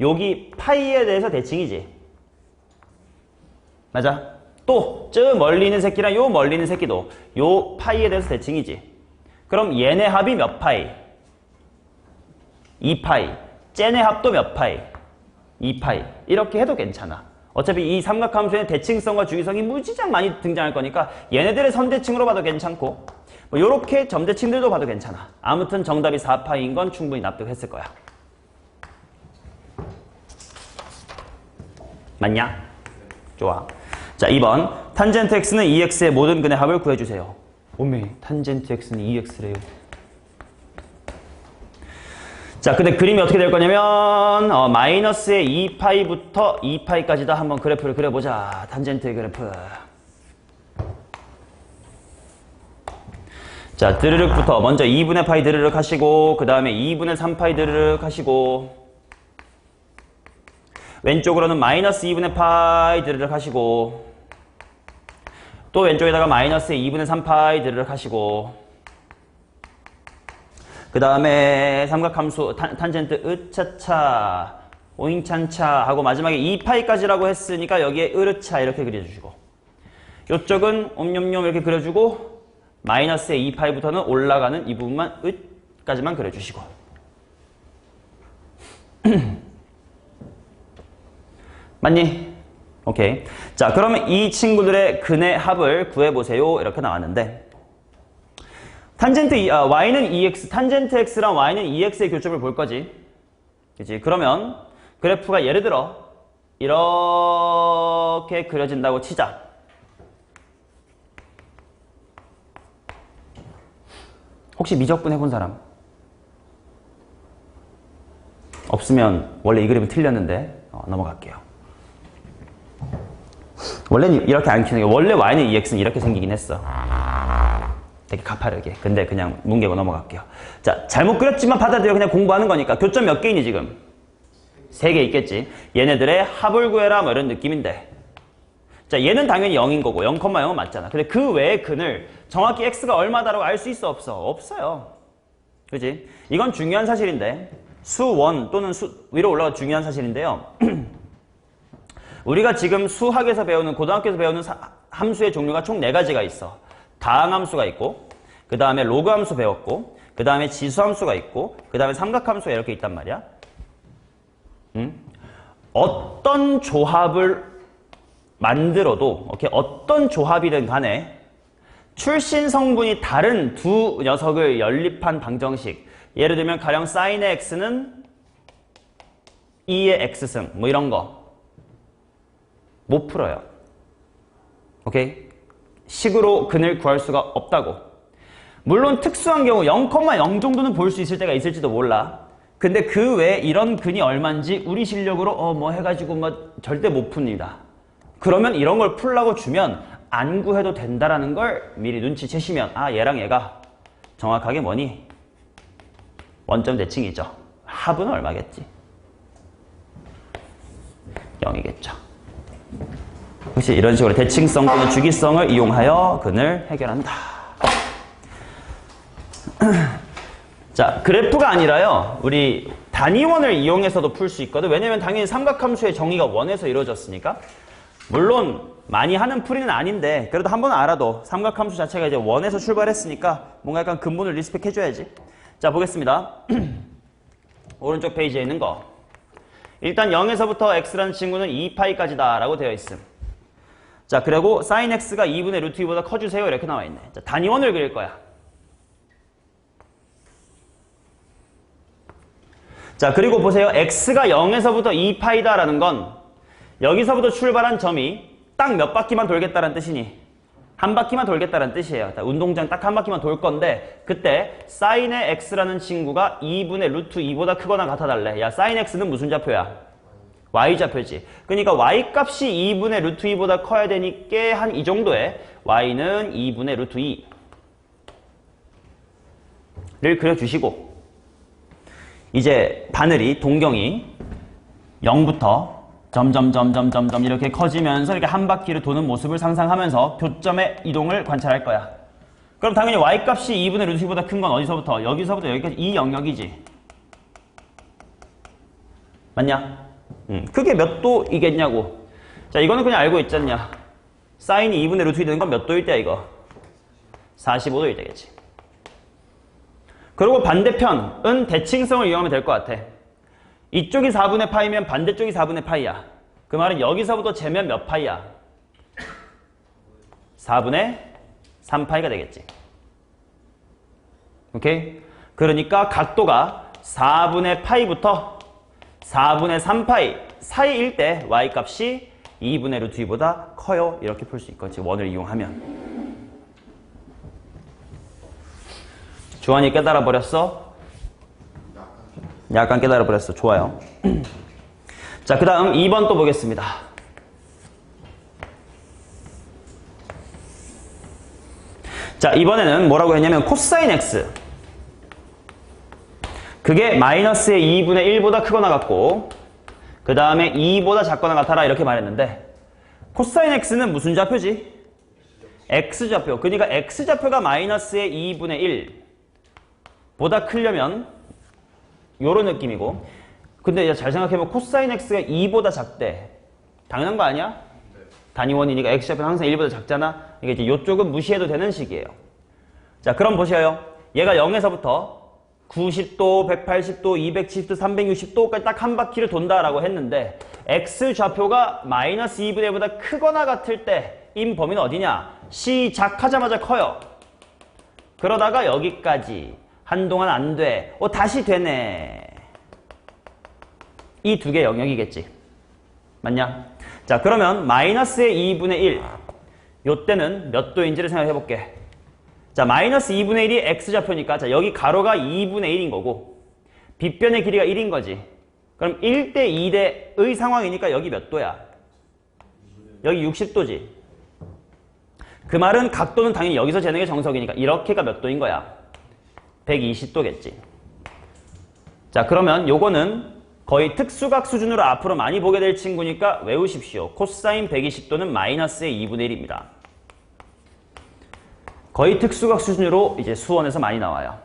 [SPEAKER 1] 여기 파이에 대해서 대칭이지. 맞아? 또 저 멀리 있는 새끼랑 요 멀리 있는 새끼도 요 파이에 대해서 대칭이지. 그럼 얘네 합이 몇 파이? 2파이. 쟤네 합도 몇 파이? 2파이. 이렇게 해도 괜찮아. 어차피 이 삼각함수에는 대칭성과 주기성이 무지장 많이 등장할 거니까 얘네들의 선대칭으로 봐도 괜찮고 뭐 요렇게 점대칭들도 봐도 괜찮아. 아무튼 정답이 4파이인 건 충분히 납득했을 거야. 맞냐? 좋아. 자, 2번. 탄젠트 x는 2x의 모든 근의 합을 구해주세요. 오메, 탄젠트 x는 2x래요. 자, 근데 그림이 어떻게 될 거냐면 마이너스의 2파이부터 2파이까지 다 한번 그래프를 그려보자. 탄젠트의 그래프. 자, 드르륵부터 먼저 2분의 파이 드르륵 하시고 그 다음에 2분의 3파이 드르륵 하시고 왼쪽으로는 마이너스 2분의 파이 드르륵 하시고 또 왼쪽에다가 마이너스 2분의 3파이 드르륵 하시고 그 다음에 삼각함수 탄젠트 으차차 오잉찬차 하고 마지막에 2파이까지라고 했으니까 여기에 으르차 이렇게 그려주시고 이쪽은 옴뇸뇸 이렇게 그려주고 마이너스의 2파이부터는 올라가는 이 부분만 으까지만 그려주시고 맞니? 오케이. 자, 그러면 이 친구들의 근의 합을 구해보세요. 이렇게 나왔는데 탄젠트 y는 2x, 탄젠트 x랑 y는 2x의 교점을 볼 거지. 그치? 그러면 그래프가 예를 들어 이렇게 그려진다고 치자. 혹시 미적분 해본 사람? 없으면 원래 이 그림은 틀렸는데 넘어갈게요. 원래는 이렇게 안 키우는 게 원래 y는 2x는 이렇게 생기긴 했어. 되게 가파르게. 근데 그냥 뭉개고 넘어갈게요. 자, 잘못 그렸지만 받아들여. 그냥 공부하는 거니까. 교점 몇 개이니 지금? 3개 있겠지. 얘네들의 합을 구해라 뭐 이런 느낌인데 자, 얘는 당연히 0인 거고 0,0은 맞잖아. 근데 그 외의 근을 정확히 x가 얼마다라고 알 수 있어 없어? 없어요. 그지? 이건 중요한 사실인데 수1 또는 위로 올라가 중요한 사실인데요. 우리가 지금 수학에서 배우는 고등학교에서 배우는 함수의 종류가 총 4가지가 있어. 다항함수가 있고, 그 다음에 로그함수 배웠고, 그 다음에 지수함수가 있고, 그 다음에 삼각함수가 이렇게 있단 말이야. 어떤 조합을 만들어도, 오케이, 어떤 조합이든 간에 출신 성분이 다른 두 녀석을 연립한 방정식. 예를 들면 가령 사인의 x는 2의 x승, 뭐 이런 거 못 풀어요. 오케이? 식으로 근을 구할 수가 없다고. 물론 특수한 경우 0,0 정도는 볼 수 있을 때가 있을지도 몰라. 근데 그 외에 이런 근이 얼만지 우리 실력으로 뭐 해가지고 뭐 절대 못 풉니다. 그러면 이런 걸 풀라고 주면 안 구해도 된다라는 걸 미리 눈치채시면 아 얘랑 얘가 정확하게 뭐니? 원점 대칭이죠. 합은 얼마겠지? 0이겠죠. 혹시 이런 식으로 대칭성 또는 주기성을 이용하여 근을 해결한다. 자, 그래프가 아니라요. 우리 단위원을 이용해서도 풀 수 있거든. 왜냐면 당연히 삼각함수의 정의가 원에서 이루어졌으니까. 물론 많이 하는 풀이는 아닌데 그래도 한번 알아도 삼각함수 자체가 이제 원에서 출발했으니까 뭔가 약간 근본을 리스펙 해줘야지. 자, 보겠습니다. 오른쪽 페이지에 있는 거. 일단 0에서부터 x라는 친구는 2파이까지다 라고 되어 있음. 자, 그리고 sin x가 2분의 루트 2보다 커주세요 이렇게 나와 있네. 자, 단위원을 그릴 거야. 자, 그리고 보세요. x가 0에서부터 2파이다 라는 건 여기서부터 출발한 점이 딱 몇 바퀴만 돌겠다는 뜻이니? 한 바퀴만 돌겠다는 뜻이에요. 운동장 딱 한 바퀴만 돌 건데 그때 sin의 x라는 친구가 2분의 루트 2보다 크거나 같아달래. 야, sin x는 무슨 좌표야? y좌표지. 그러니까 y값이 2분의 루트 2보다 커야 되니까 한 이 정도에 y는 2분의 루트 2를 그려주시고 이제 바늘이 동경이 0부터 점점 이렇게 커지면서 이렇게 한 바퀴를 도는 모습을 상상하면서 교점의 이동을 관찰할 거야. 그럼 당연히 y값이 2분의 루트 2보다 큰 건 어디서부터? 여기서부터 여기까지 이 영역이지. 맞냐? 그게 몇 도이겠냐고. 자, 이거는 그냥 알고 있잖냐. 사인이 2분의 루트 2 되는 건 몇 도일 때야 이거? 45도일 때겠지. 그리고 반대편은 대칭성을 이용하면 될 것 같아. 이쪽이 4분의 파이면 반대쪽이 4분의 파이야. 그 말은 여기서부터 재면 몇 파이야? 4분의 3파이가 되겠지. 오케이? 그러니까 각도가 4분의 파이부터 4분의 3파이 사이일 때 y값이 2분의 루트 2보다 커요. 이렇게 풀 수 있겠지. 원을 이용하면. 주환이 깨달아 버렸어? 약간 깨달아 버렸어. 좋아요. 자, 그 다음 2번 또 보겠습니다. 자, 이번에는 뭐라고 했냐면 코사인 x 그게 마이너스의 2분의 1보다 크거나 같고 그 다음에 2보다 작거나 같아라 이렇게 말했는데 코사인 x는 무슨 좌표지? x좌표. 그러니까 x좌표가 마이너스의 2분의 1보다 크려면 요런 느낌이고 근데 잘 생각해보면 코사인 x가 2보다 작대. 당연한 거 아니야? 단위원이니까 x좌표는 항상 1보다 작잖아. 이게 이제 요쪽은 무시해도 되는 식이에요. 자, 그럼 보셔요. 얘가 0에서부터 90도, 180도, 270도, 360도까지 딱 한 바퀴를 돈다라고 했는데 x좌표가 마이너스 2분의 1보다 크거나 같을 때 인 범위는 어디냐? 시작하자마자 커요. 그러다가 여기까지 한동안 안 돼. 다시 되네. 이 두 개 영역이겠지. 맞냐? 자, 그러면 마이너스의 2분의 1 요때는 몇 도인지를 생각해 볼게. 자, 마이너스 2분의 1이 x좌표니까 자, 여기 가로가 2분의 1인 거고 빗변의 길이가 1인 거지. 그럼 1대 2대의 상황이니까 여기 몇 도야? 여기 60도지. 그 말은 각도는 당연히 여기서 재는 게 정석이니까 이렇게가 몇 도인 거야? 120도겠지. 자, 그러면 요거는 거의 특수각 수준으로 앞으로 많이 보게 될 친구니까 외우십시오. 코사인 120도는 마이너스의 2분의 1입니다. 거의 특수각 수준으로 이제 수원에서 많이 나와요.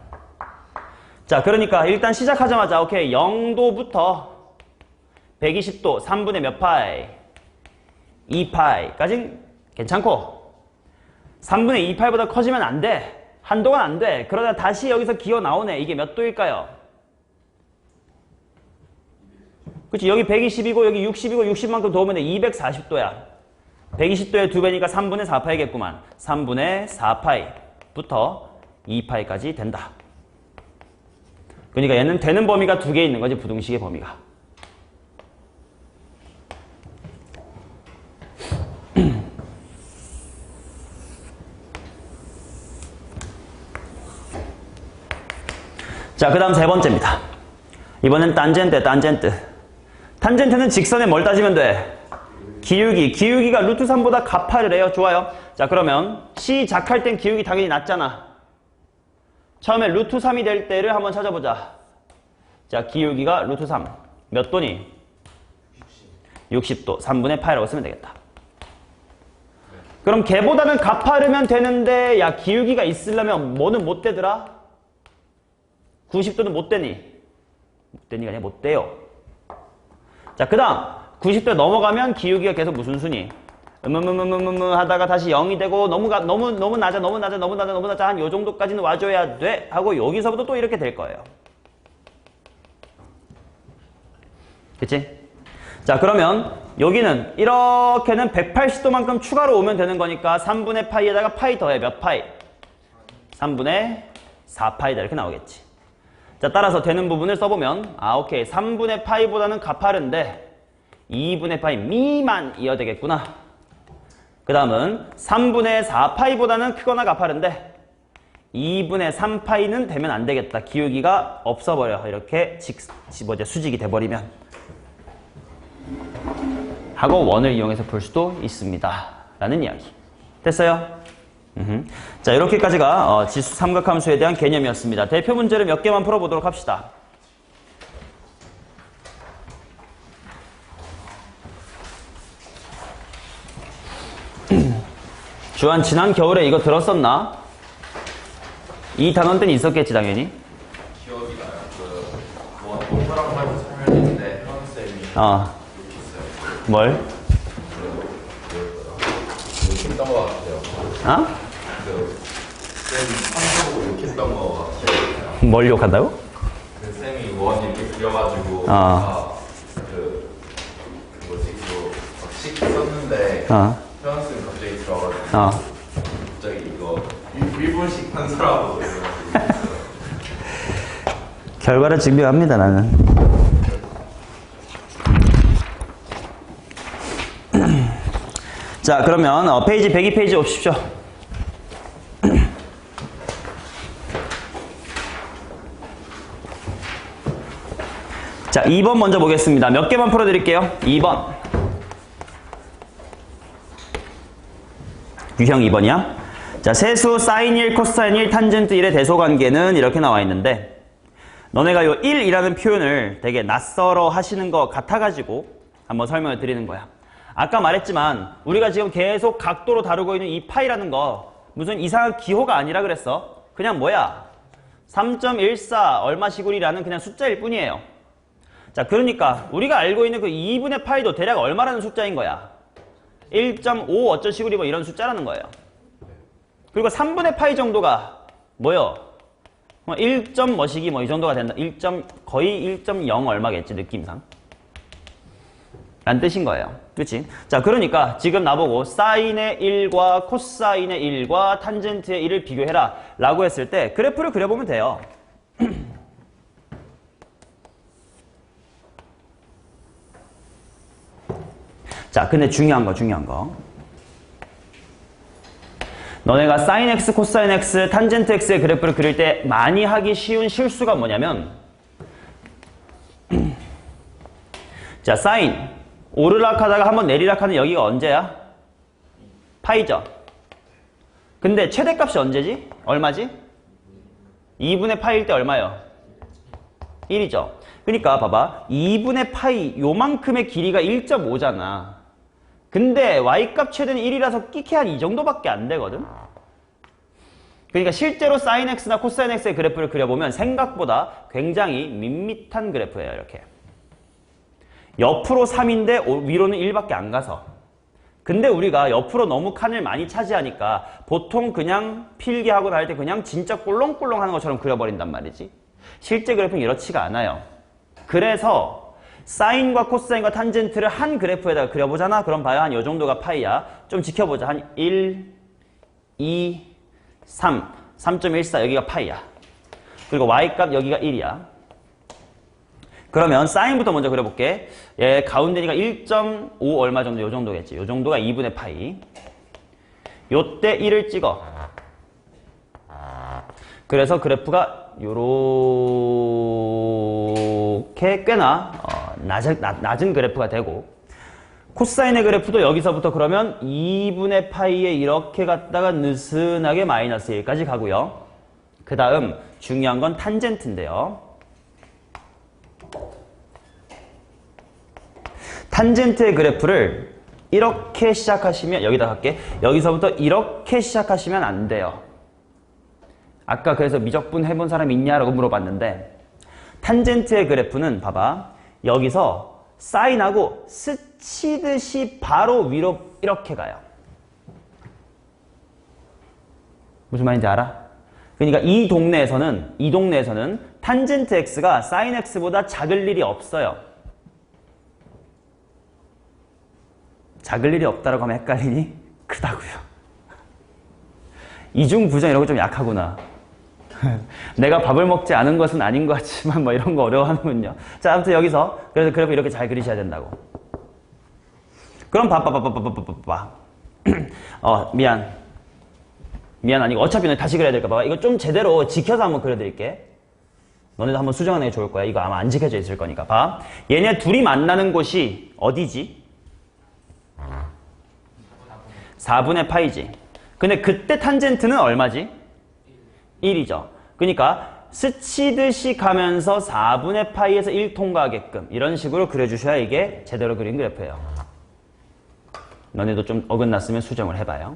[SPEAKER 1] 자, 그러니까 일단 시작하자마자 오케이 0도부터 120도 3분의 몇 파이? 2파이까지는 괜찮고 3분의 2파이보다 커지면 안 돼. 한동안 안 돼. 그러다 다시 여기서 기어 나오네. 이게 몇 도일까요? 그치? 여기 120이고 여기 60이고 60만큼 더 오면 240도야. 120도의 2배니까 3분의 4파이겠구만. 3분의 4파이부터 2파이까지 된다. 그러니까 얘는 되는 범위가 두 개 있는 거지, 부등식의 범위가. 자, 그 다음 세 번째입니다. 이번엔 탄젠트, 탄젠트. 탄젠트는 직선에 뭘 따지면 돼? 기울기. 기울기가 루트 3보다 가파를 해요. 좋아요. 자, 그러면 시작할 땐 기울기 당연히 낮잖아. 처음에 루트 3이 될 때를 한번 찾아보자. 자, 기울기가 루트 3. 몇 도니? 60도. 3분의 파이라고 쓰면 되겠다. 그럼 걔보다는 가파르면 되는데, 야, 기울기가 있으려면 뭐는 못 되더라? 90도는 못 되니? 못 되니가 아니라 못 돼요. 자, 그 다음 90도 넘어가면 기울기가 계속 무슨 순위? 하다가 다시 0이 되고 너무 낮아 한 요 정도까지는 와줘야 돼 하고 여기서부터 또 이렇게 될 거예요. 그치? 자, 그러면 여기는 이렇게는 180도만큼 추가로 오면 되는 거니까 3분의 파이에다가 파이 더해. 몇 파이? 3분의 4파이다 이렇게 나오겠지. 자, 따라서 되는 부분을 써보면 오케이. 3분의 파이보다는 가파른데 2분의 파이 미만이어야 되겠구나. 그 다음은 3분의 4파이보다는 크거나 가파른데 2분의 3파이는 되면 안 되겠다. 기울기가 없어버려. 이렇게 수직이 돼버리면 하고 원을 이용해서 풀 수도 있습니다. 라는 이야기. 됐어요? 자, 이렇게까지가 지수 삼각함수에 대한 개념이었습니다. 대표 문제를 몇 개만 풀어보도록 합시다. 주한 지난 겨울에 이거 들었었나? 이 단원 때는 있었겠지 당연히.
[SPEAKER 3] 기억이 나요. 동그란 말로 설명했는데 현쌤이 욕했어요.
[SPEAKER 1] 뭘?
[SPEAKER 3] 욕했던 것 같아요. 쌤이 삼성으로 욕했던 것 같아요.
[SPEAKER 1] 뭘 욕한다고?
[SPEAKER 3] 쌤이 원 이렇게 그려가지고 식 썼는데 현쌤 갑자기 들어가지고 갑자기 이거 일본식 판사라고
[SPEAKER 1] 결과를 증명합니다 나는. 자, 그러면 페이지 102페이지 오십시오. 자, 2번 먼저 보겠습니다. 몇 개만 풀어드릴게요. 2번. 유형 2번이야. 자, 세수 사인 1, 코사인 1, 탄젠트 1의 대소관계는 이렇게 나와 있는데 너네가 요 1이라는 표현을 되게 낯설어 하시는 것 같아가지고 한번 설명을 드리는 거야. 아까 말했지만 우리가 지금 계속 각도로 다루고 있는 이 파이라는 거 무슨 이상한 기호가 아니라 그랬어. 그냥 뭐야? 3.14 얼마시구리라는 그냥 숫자일 뿐이에요. 자, 그러니까 우리가 알고 있는 그 2분의 파이도 대략 얼마라는 숫자인 거야? 1.5 어쩌시구리 뭐 이런 숫자라는 거예요. 그리고 3분의 파이 정도가 뭐요? 1. 뭐시기 뭐 이 정도가 된다. 거의 1.0 얼마겠지 느낌상. 란 뜻인 거예요. 그치? 자, 그러니까 지금 나보고 사인의 1과 코사인의 1과 탄젠트의 1을 비교해라 라고 했을 때 그래프를 그려보면 돼요. 자, 근데 중요한 거. 너네가 사인 x, 코사인 x, 탄젠트 x의 그래프를 그릴 때 많이 하기 쉬운 실수가 뭐냐면 자, 사인 오르락 하다가 한번 내리락 하는 여기가 언제야? 파이죠. 근데 최대값이 언제지? 얼마지? 2분의 파이일 때 얼마요? 1이죠. 그러니까 봐봐. 2분의 파이 요만큼의 길이가 1.5잖아. 근데 y값 최대는 1이라서 끼케 한 이 정도밖에 안 되거든. 그러니까 실제로 sin x나 코사인 x의 그래프를 그려보면 생각보다 굉장히 밋밋한 그래프예요. 이렇게. 옆으로 3인데 위로는 1밖에 안 가서. 근데 우리가 옆으로 너무 칸을 많이 차지하니까 보통 그냥 필기하고 날 때 그냥 진짜 꿀렁꿀렁 하는 것처럼 그려버린단 말이지. 실제 그래프는 이렇지가 않아요. 그래서 사인과 코사인과 탄젠트를 한 그래프에다가 그려보잖아. 그럼 봐요. 한 요 정도가 파이야. 좀 지켜보자. 한 1, 2, 3, 3.14 여기가 파이야. 그리고 y값 여기가 1이야. 그러면 사인부터 먼저 그려볼게. 얘 가운데니까 1.5 얼마 정도 요 정도겠지. 요 정도가 2분의 파이. 요때 1을 찍어. 그래서 그래프가 요렇게 꽤나 낮은 그래프가 되고, 코사인의 그래프도 여기서부터 그러면 2분의 파이에 이렇게 갔다가 느슨하게 마이너스 1까지 가고요. 그 다음 중요한 건 탄젠트인데요. 탄젠트의 그래프를 이렇게 시작하시면, 여기다 할게. 여기서부터 이렇게 시작하시면 안 돼요. 아까 그래서 미적분 해본 사람 있냐라고 물어봤는데, 탄젠트의 그래프는 봐봐. 여기서 사인하고 스치듯이 바로 위로 이렇게 가요. 무슨 말인지 알아? 그러니까 이 동네에서는 탄젠트 x가 사인 x보다 작을 일이 없어요. 작을 일이 없다라고 하면 헷갈리니? 크다고요. 이중 부정 이런 거 좀 약하구나. 내가 밥을 먹지 않은 것은 아닌 것 같지만 뭐 이런 거 어려워하는군요. 자, 아무튼 여기서 그래서 그래프 이렇게 잘 그리셔야 된다고. 그럼 미안 아니고 어차피 다시 그려야 될까 봐. 이거 좀 제대로 지켜서 한번 그려드릴게. 너네도 한번 수정하는 게 좋을 거야. 이거 아마 안 지켜져 있을 거니까. 봐. 얘네 둘이 만나는 곳이 어디지? 4분의 파이지. 근데 그때 탄젠트는 얼마지? 1이죠. 그러니까 스치듯이 가면서 4분의 파이에서 1 통과하게끔 이런 식으로 그려주셔야 이게 제대로 그린 그래프예요. 너네도 좀 어긋났으면 수정을 해봐요.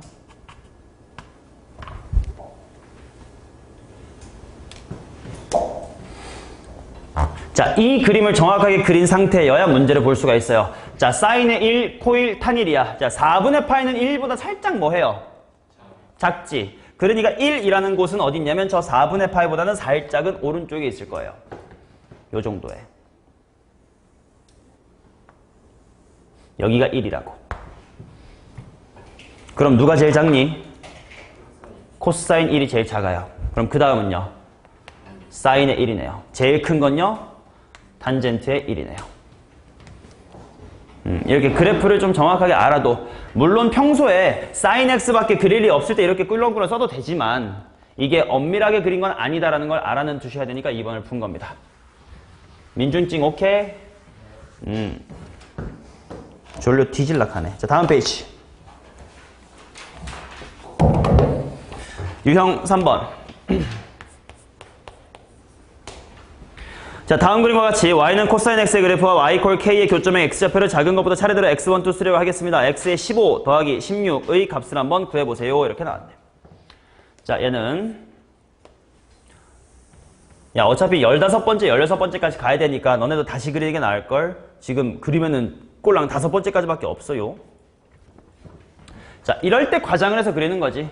[SPEAKER 1] 자, 이 그림을 정확하게 그린 상태여야 문제를 볼 수가 있어요. 자, 사인의 1, 코일, 탄1이야. 자, 4분의 파이는 1보다 살짝 뭐해요? 작지. 그러니까 1이라는 곳은 어디 있냐면 저 4분의 파이보다는 살짝은 오른쪽에 있을 거예요. 요 정도에. 여기가 1이라고. 그럼 누가 제일 작니? 코사인 1이 제일 작아요. 그럼 그 다음은요? 사인의 1이네요. 제일 큰 건요? 탄젠트의 1이네요. 이렇게 그래프를 좀 정확하게 알아도, 물론 평소에 사인 x밖에 그릴 일이 없을 때 이렇게 꿀렁꿀렁 써도 되지만 이게 엄밀하게 그린 건 아니다라는 걸 알아는 두셔야 되니까 2번을 푼 겁니다. 민준찡 오케이? 졸려 뒤질락하네. 자, 다음 페이지. 유형 3번. 자, 다음 그림과 같이 y는 코사인 x의 그래프와 y 콜 k의 교점의 x좌표를 작은 것보다 차례대로 x1, 2, 3로 하겠습니다. x의 15 더하기 16의 값을 한번 구해보세요. 이렇게 나왔네. 자, 얘는 야, 어차피 15번째, 16번째까지 가야 되니까 너네도 다시 그리는 게 나을걸? 지금 그리면은 꼴랑 5번째까지밖에 없어요. 자, 이럴 때 과장을 해서 그리는 거지.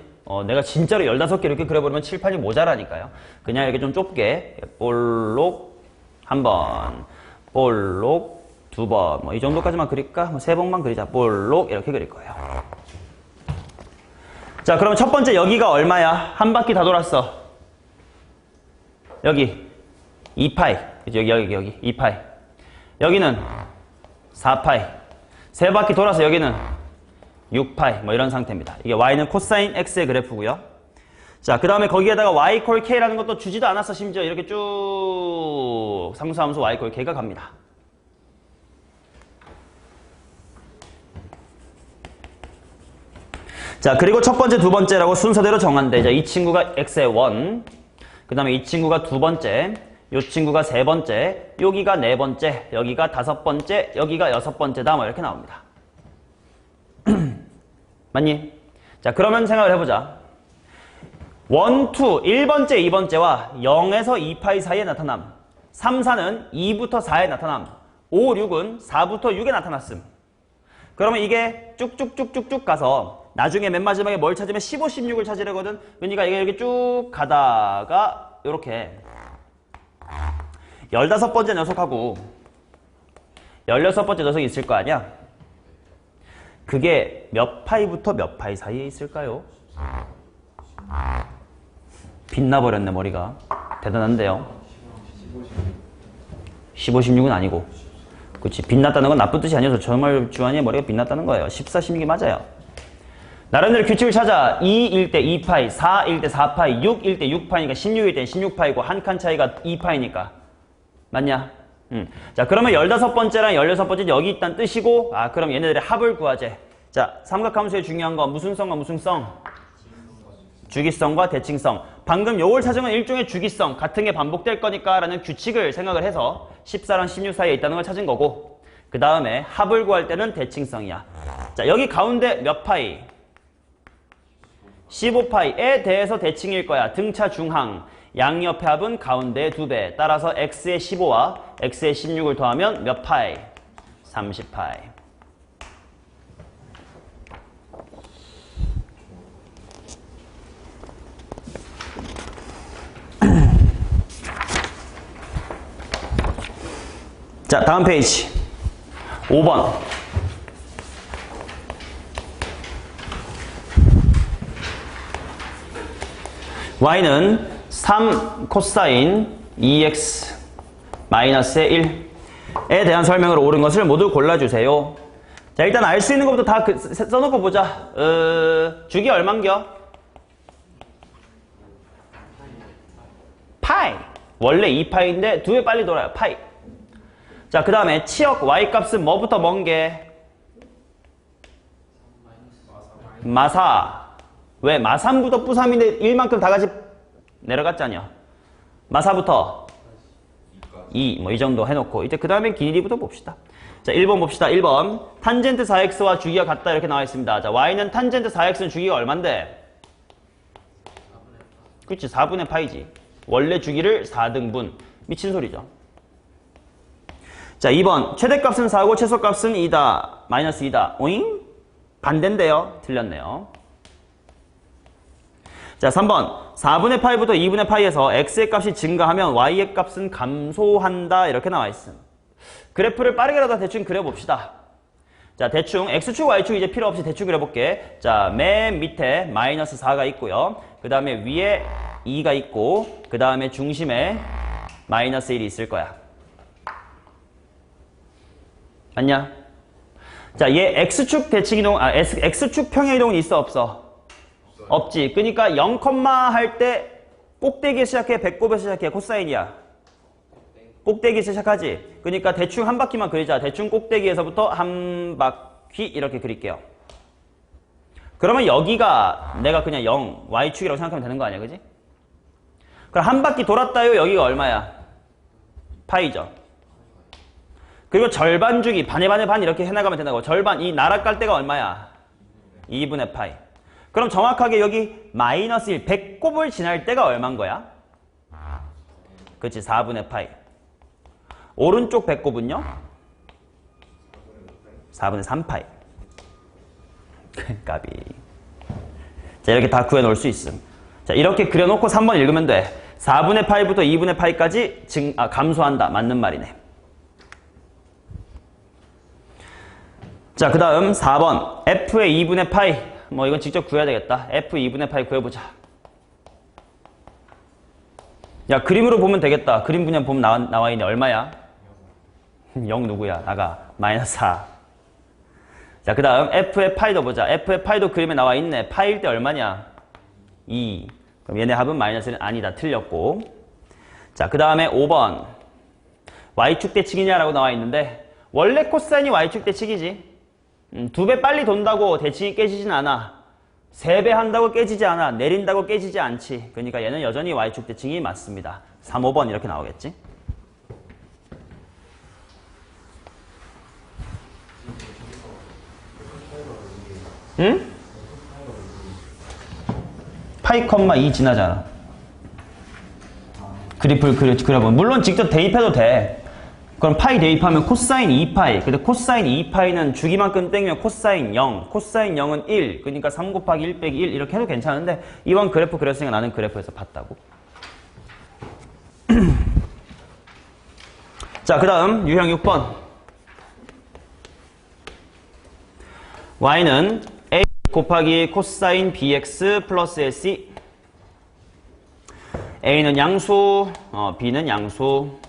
[SPEAKER 1] 내가 진짜로 15개 이렇게 그려버리면 칠판이 모자라니까요. 그냥 이렇게 좀 좁게 볼록 한 번, 볼록 두 번, 뭐 이 정도까지만 그릴까? 뭐 3번만 그리자. 볼록 이렇게 그릴 거예요. 자, 그럼 첫 번째 여기가 얼마야? 한 바퀴 다 돌았어. 여기 2파이. 여기 2파이. 여기는 4파이. 3바퀴 돌아서 여기는 6파이. 뭐 이런 상태입니다. 이게 y는 코사인 x의 그래프고요. 자, 그 다음에 거기에다가 y 콜 k라는 것도 주지도 않았어. 심지어 이렇게 쭉 상수함수 y 콜 k가 갑니다. 자, 그리고 첫 번째, 두 번째라고 순서대로 정한대. 자, 이 친구가 x의 1, 그 다음에 이 친구가 두 번째, 이 친구가 세 번째, 여기가 네 번째, 여기가 다섯 번째, 여기가 여섯 번째다. 뭐 이렇게 나옵니다. 맞니? 자, 그러면 생각을 해보자. 1, 2, 1번째, 2번째와 0에서 2파이 사이에 나타남. 3, 4는 2부터 4에 나타남. 5, 6은 4부터 6에 나타났음. 그러면 이게 쭉쭉쭉쭉쭉 가서 나중에 맨 마지막에 뭘 찾으면 15, 16을 찾으려거든. 그러니까 이게 이렇게 쭉 가다가 이렇게 15번째 녀석하고 16번째 녀석이 있을 거 아니야? 그게 몇 파이부터 몇 파이 사이에 있을까요? 빛나버렸네 머리가. 대단한데요. 15, 16은 아니고. 그치, 빛났다는 건 나쁜 뜻이 아니어서 정말 주한이의 머리가 빛났다는 거예요. 14, 16이 맞아요. 나름대로 규칙을 찾아. 2일 때 2파이, 4일 때 4파이, 6일 때 6파이니까 16일 때 16파이고 한 칸 차이가 2파이니까. 맞냐? 자, 그러면 15번째랑 16번째 여기 있다는 뜻이고, 그럼 얘네들의 합을 구하재. 자, 삼각함수의 중요한 건 무슨 성과 무슨 성? 주기성과 대칭성. 방금 요걸 찾은 건 일종의 주기성, 같은 게 반복될 거니까 라는 규칙을 생각을 해서 14랑 16 사이에 있다는 걸 찾은 거고, 그 다음에 합을 구할 때는 대칭성이야. 자, 여기 가운데 몇 파이? 15파이에 대해서 대칭일 거야. 등차 중항. 양옆의 합은 가운데 2배. 따라서 x의 15와 x의 16을 더하면 몇 파이? 30파이. 자, 다음 페이지. 5번. y는 3 코사인 2x 마이너스의 1에 대한 설명으로 옳은 것을 모두 골라주세요. 자, 일단 알 수 있는 것부터 다 써놓고 보자. 주기 얼만겨? 파이. 원래 2파이인데 2배 빨리 돌아요. 파이. 자, 그 다음에 치역 y값은 뭐부터 먼 게? 마사. 왜? 마삼부터 뿌삼인데 1만큼 다 같이 내려갔잖냐. 마사부터 2, 뭐 이 정도 해놓고 이제 그 다음에 길이부터 봅시다. 자, 1번 봅시다. 1번 탄젠트 4x와 주기가 같다 이렇게 나와 있습니다. 자, y는 탄젠트 4x는 주기가 얼만데? 그렇지, 4분의 파이지. 원래 주기를 4등분. 미친 소리죠. 자, 2번 최대값은 4고 최소값은 2다. 마이너스 2다. 오잉? 반대인데요. 틀렸네요. 자, 3번 4분의 파이부터 2분의 파이에서 x의 값이 증가하면 y의 값은 감소한다 이렇게 나와 있음. 그래프를 빠르게라도 대충 그려봅시다. 자, 대충 x축 y축 이제 필요 없이 대충 그려볼게. 자, 맨 밑에 마이너스 4가 있고요. 그 다음에 위에 2가 있고 그 다음에 중심에 마이너스 1이 있을 거야. 맞냐? 자, 얘 x축 대칭이동, x축 평행이동은 있어 없어? 없지. 그러니까 0, 할 때 꼭대기에 시작해, 배꼽에서 시작해. 코사인이야. 꼭대기에서 시작하지. 그러니까 대충 한 바퀴만 그리자. 대충 꼭대기에서부터 한 바퀴 이렇게 그릴게요. 그러면 여기가 내가 그냥 0, y축이라고 생각하면 되는 거 아니야, 그지? 그럼 한 바퀴 돌았다요. 여기가 얼마야? 파이죠. 그리고 절반 주기, 반의 반 이렇게 해나가면 된다고. 절반, 이 나락 갈 때가 얼마야? 2분의 파이. 그럼 정확하게 여기 마이너스 1, 배꼽을 지날 때가 얼마인 거야? 그치, 4분의 파이. 오른쪽 배꼽은요? 4분의 3파이. 까비. 자, 이렇게 다 구해놓을 수 있음. 자, 이렇게 그려놓고 3번 읽으면 돼. 4분의 파이부터 2분의 파이까지 감소한다. 맞는 말이네. 자, 그 다음 4번 f의 2분의 파이. 뭐 이건 직접 구해야 되겠다. f 2분의 파이 구해보자. 야, 그림으로 보면 되겠다. 그림 그냥 보면 나와 있네. 얼마야? 0 누구야? 나가. 마이너스 4. 자, 그 다음 f의 파이도 보자. f의 파이도 그림에 나와 있네. 파이일 때 얼마냐? 2. 그럼 얘네 합은 마이너스 1은 아니다. 틀렸고. 자, 그 다음에 5번 y축 대칭이냐라고 나와 있는데 원래 코사인이 y축 대칭이지. 2배 빨리 돈다고 대칭이 깨지진 않아. 3배 한다고 깨지지 않아. 내린다고 깨지지 않지. 그러니까 얘는 여전히 y축 대칭이 맞습니다. 3, 5번 이렇게 나오겠지. 응? 파이 컴마 2 지나잖아. 그래프를 그려보면 물론 직접 대입해도 돼. 그럼 파이 대입하면 코사인 2파이. 근데 코사인 2파이는 주기만큼 땡기면 코사인 0. 코사인 0은 1. 그러니까 3 곱하기 1 빼기 1 이렇게 해도 괜찮은데 이번 그래프 그렸으니까 나는 그래프에서 봤다고. 자, 그 다음 유형 6번. y는 a 곱하기 코사인 bx 플러스 ac. a는 양수, b는 양수.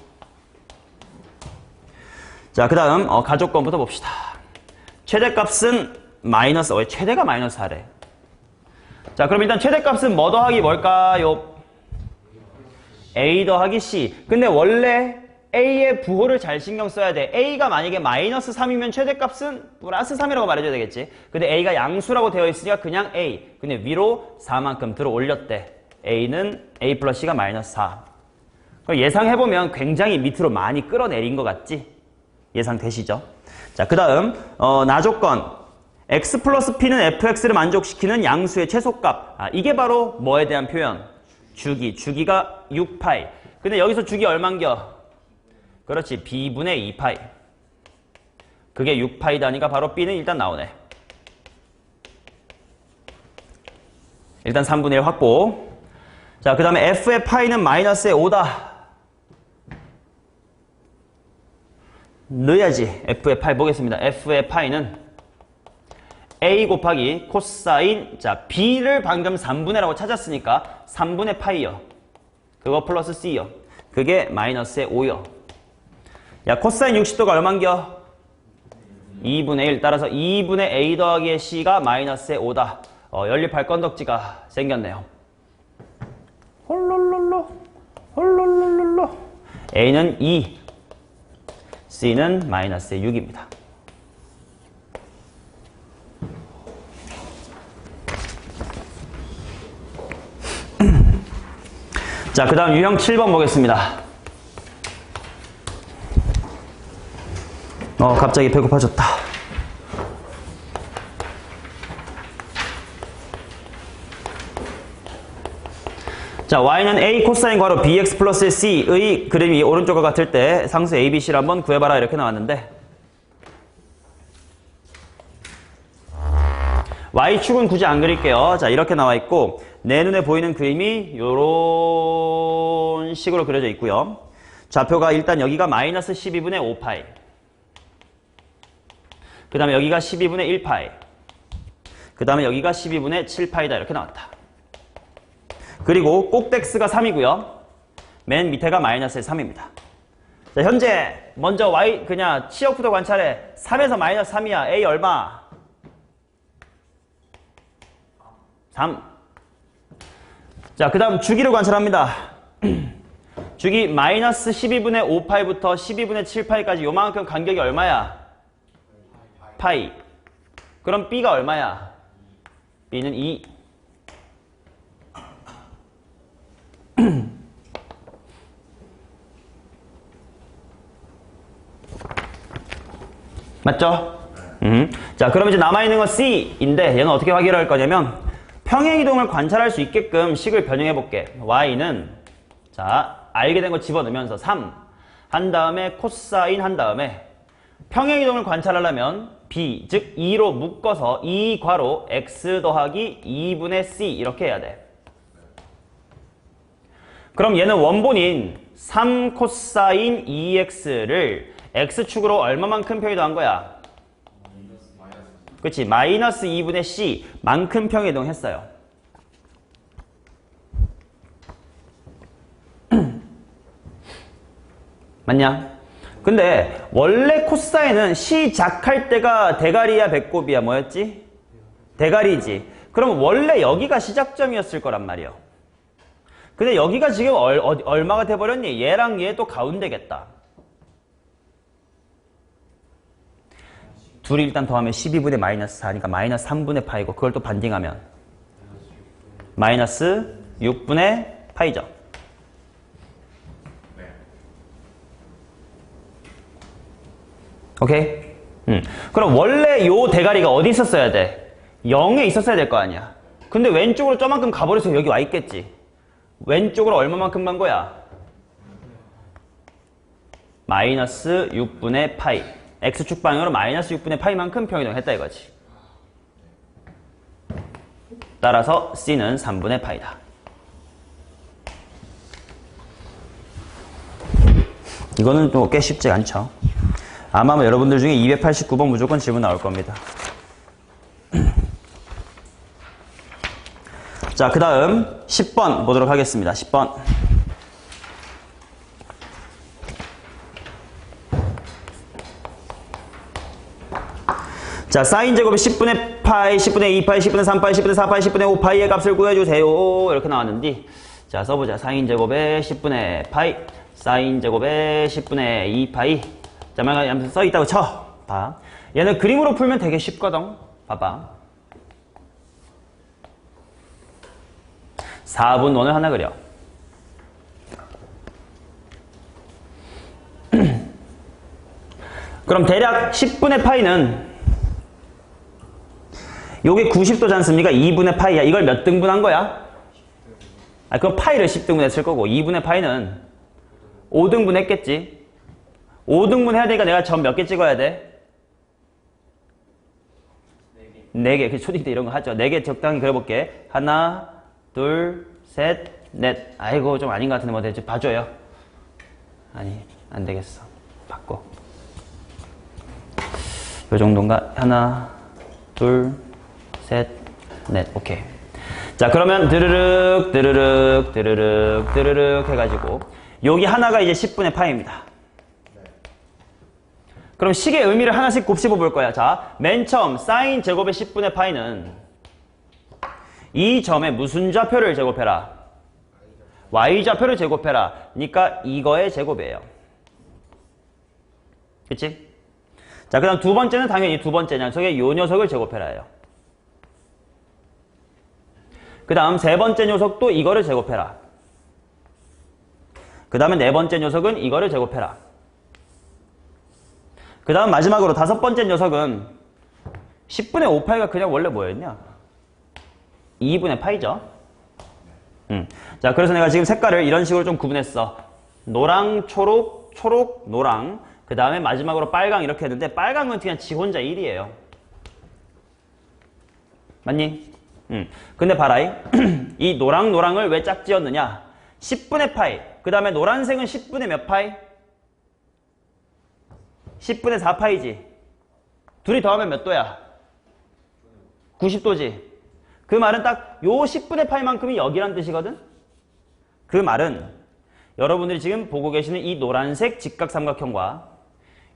[SPEAKER 1] 자, 그 다음 가족권부터 봅시다. 최대값은 마이너스, 왜 최대가 마이너스 4래? 자, 그럼 일단 최대값은 뭐 더하기 뭘까요? a 더하기 c. 근데 원래 a의 부호를 잘 신경 써야 돼. a가 만약에 마이너스 3이면 최대값은 플러스 3이라고 말해줘야 되겠지. 근데 a가 양수라고 되어 있으니까 그냥 a. 근데 위로 4만큼 들어 올렸대. a는 a 플러스 c가 마이너스 4. 예상해보면 굉장히 밑으로 많이 끌어내린 것 같지? 예상되시죠? 자, 그 다음 나조건 x 플러스 p는 fx를 만족시키는 양수의 최소값. 이게 바로 뭐에 대한 표현? 주기가 6파이. 근데 여기서 주기 얼만겨? 그렇지, b분의 2파이. 그게 6파이다니까 바로 b는 일단 나오네. 일단 3분의 1 확보. 자, 그 다음에 f의 파이는 마이너스의 5다. 넣어야지. f의 파이 보겠습니다. f의 파이는 a 곱하기 코사인, 자, b를 방금 3분의라고 찾았으니까 3분의 파이요. 그거 플러스 c요. 그게 마이너스의 5요. 야, 코사인 60도가 얼만겨? 2분의 1. 따라서 2분의 a 더하기 c가 마이너스의 5다. 연립할 건덕지가 생겼네요. 홀롤롤로 홀롤롤롤로. a는 2. c는 마이너스의 6입니다. 자, 그 다음 유형 7번 보겠습니다. 갑자기 배고파졌다. 자, y는 a 코사인 괄호 bx 플러스 c의 그림이 오른쪽과 같을 때 상수 abc를 한번 구해봐라 이렇게 나왔는데 y축은 굳이 안 그릴게요. 자, 이렇게 나와 있고 내 눈에 보이는 그림이 요런 식으로 그려져 있고요. 좌표가 일단 여기가 마이너스 12분의 5파이, 그 다음에 여기가 12분의 1파이, 그 다음에 여기가 12분의 7파이다 이렇게 나왔다. 그리고 꼭덱스가 3이고요. 맨 밑에가 마이너스의 3입니다. 자, 현재 먼저 y 그냥 치역부터 관찰해. 3에서 마이너스 3이야. a 얼마? 3. 자, 그 다음 주기를 관찰합니다. 주기 마이너스 12분의 5파이부터 12분의 7파이까지 요만큼 간격이 얼마야? 파이. 그럼 b가 얼마야? b는 2. 맞죠? 자, 그럼 이제 남아있는 건 C인데 얘는 어떻게 확인할 거냐면 평행이동을 관찰할 수 있게끔 식을 변형해 볼게. Y는 자, 알게 된 거 집어넣으면서 3 한 다음에 코사인 한 다음에 평행이동을 관찰하려면 B, 즉 2로 묶어서 2 괄호 X 더하기 2분의 C 이렇게 해야 돼. 그럼 얘는 원본인 3 코사인 2x를 x축으로 얼마만큼 평이동한 거야? 그치, 마이너스 2분의 c 만큼 평이동했어요. 맞냐? 근데 원래 코사인은 시작할 때가 대가리야 배꼽이야 뭐였지? 대가리지. 그럼 원래 여기가 시작점이었을 거란 말이야. 근데 여기가 지금 얼마가 돼버렸니? 얘랑 얘 또 가운데겠다. 둘이 일단 더하면 12분의 마이너스 4니까 마이너스 3분의 파이고 그걸 또 반딩하면 마이너스 6분의 파이죠. 오케이? 그럼 원래 요 대가리가 어디 있었어야 돼? 0에 있었어야 될 거 아니야. 근데 왼쪽으로 저만큼 가버려서 여기 와 있겠지. 왼쪽으로 얼마만큼 간 거야? 마이너스 6분의 파이. x축 방향으로 마이너스 6분의 파이만큼 평이동했다 이거지. 따라서 c는 3분의 파이다. 이거는 또 꽤 쉽지 않죠. 아마 여러분들 중에 289번 무조건 질문 나올 겁니다. 자, 그 다음 10번 보도록 하겠습니다. 10번. 자, 사인 제곱의 10분의 파이, 10분의 2파이, 10분의 3파이, 10분의 4파이, 10분의 5파이의 값을 구해주세요. 이렇게 나왔는데, 자, 써보자. 사인 제곱의 10분의 파이, 사인 제곱의 10분의 2파이. 자, 만약에 써있다고 쳐. 봐. 얘는 그림으로 풀면 되게 쉽거든. 봐봐. 4분원을 하나 그려. 그럼 대략 10분의 파이는 요게 90도지 않습니까? 2분의 파이야. 이걸 몇 등분한 거야? 그럼 파이를 10등분 했을 거고 2분의 파이는 5등분 했겠지? 5등분 해야 되니까 내가 점 몇 개 찍어야 돼? 4개. 초딩 때 이런 거 하죠. 4개 적당히 그려볼게. 하나, 둘, 셋, 넷. 아이고 좀 아닌 것 같은데 뭐 대체 봐줘요. 아니 안 되겠어. 바꿔. 요 정도인가? 하나, 둘, 셋, 넷. 오케이. 자, 그러면 드르륵 드르륵 드르륵 드르륵 해가지고 여기 하나가 이제 10분의 파이입니다. 그럼 식의 의미를 하나씩 곱씹어 볼 거야. 자, 맨 처음 사인 제곱의 10분의 파이는 이 점에 무슨 좌표를 제곱해라? y좌표를 제곱해라. 그러니까 이거의 제곱이에요. 그치? 자, 그 다음 두 번째는 당연히 두 번째 녀석의 요 녀석을 제곱해라예요. 그 다음 세 번째 녀석도 이거를 제곱해라. 그 다음에 네 번째 녀석은 이거를 제곱해라. 그 다음 마지막으로 다섯 번째 녀석은 10분의 5파이가 그냥 원래 뭐였냐? 2분의 파이죠. 자, 그래서 내가 지금 색깔을 이런 식으로 좀 구분했어. 노랑, 초록, 초록, 노랑. 그 다음에 마지막으로 빨강 이렇게 했는데 빨강은 그냥 지 혼자 1이에요. 맞니? 근데 봐라. 이 노랑, 노랑을 왜 짝지었느냐? 10분의 파이. 그 다음에 노란색은 10분의 몇 파이? 10분의 4파이지. 둘이 더하면 몇 도야? 90도지. 그 말은 딱 요 10분의 파이만큼이 여기란 뜻이거든? 그 말은 여러분들이 지금 보고 계시는 이 노란색 직각삼각형과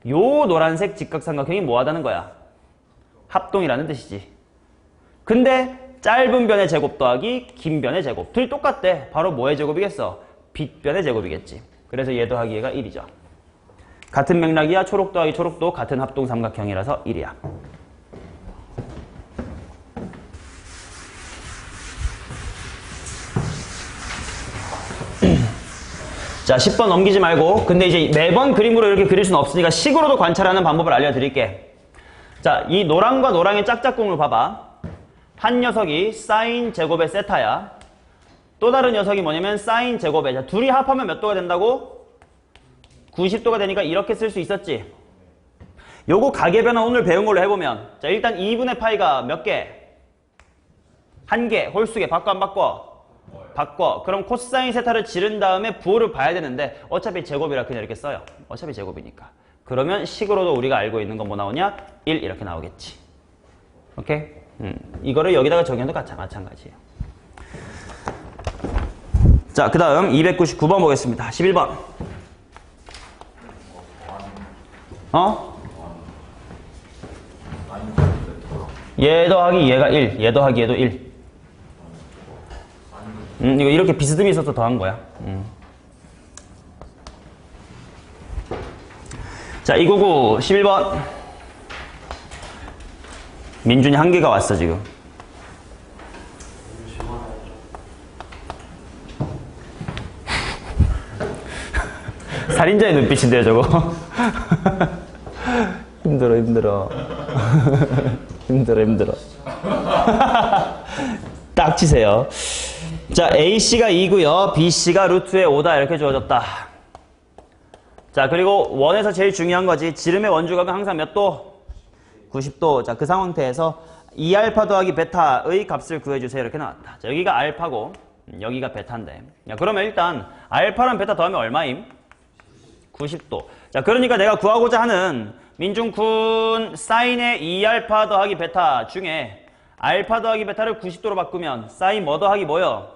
[SPEAKER 1] 요 노란색 직각삼각형이 뭐하다는 거야? 합동이라는 뜻이지. 근데 짧은 변의 제곱 더하기 긴 변의 제곱. 둘이 똑같대. 바로 뭐의 제곱이겠어? 빗변의 제곱이겠지. 그래서 얘 더하기 얘가 1이죠. 같은 맥락이야. 초록 더하기 초록도 같은 합동 삼각형이라서 1이야. 자, 10번 넘기지 말고. 근데 이제 매번 그림으로 이렇게 그릴 수는 없으니까 식으로도 관찰하는 방법을 알려드릴게. 자, 이 노랑과 노랑의 짝짝꿍을 봐봐. 한 녀석이 사인 제곱의 세타야. 또 다른 녀석이 뭐냐면 사인 제곱의. 자, 둘이 합하면 몇 도가 된다고? 90도가 되니까 이렇게 쓸 수 있었지. 요거 가계변화 오늘 배운 걸로 해보면, 자, 일단 2분의 파이가 몇 개? 한 개. 홀수개. 바꿔 안 바꿔? 바꿔. 그럼 코사인 세타를 지른 다음에 부호를 봐야 되는데 어차피 제곱이라 그냥 이렇게 써요. 어차피 제곱이니까. 그러면 식으로도 우리가 알고 있는 건 뭐 나오냐? 1 이렇게 나오겠지. 오케이? 이거를 여기다가 적용해도 마찬가지예요. 자, 그 다음 299번 보겠습니다. 11번. 얘 더하기 얘가 1. 얘 더하기 얘도 1. 이거 이렇게 비스듬히 있어서 더한 거야. 자, 299 11번. 민준이 한 개가 왔어 지금. 살인자의 눈빛인데요 저거. 힘들어 힘들어. 딱 치세요. 자, A씨가 2고요. B씨가 루트의 5다 이렇게 주어졌다. 자, 그리고 원에서 제일 중요한 거지. 지름의 원주각은 항상 몇 도? 90도. 자, 그 상태에서 2알파 더하기 베타의 값을 구해주세요. 이렇게 나왔다. 자, 여기가 알파고 여기가 베타인데. 야, 그러면 일단 알파랑 베타 더하면 얼마임? 90도. 자, 그러니까 내가 구하고자 하는 민중쿤 사인의 2알파 더하기 베타 중에 알파 더하기 베타를 90도로 바꾸면 사인 뭐 더하기 뭐요?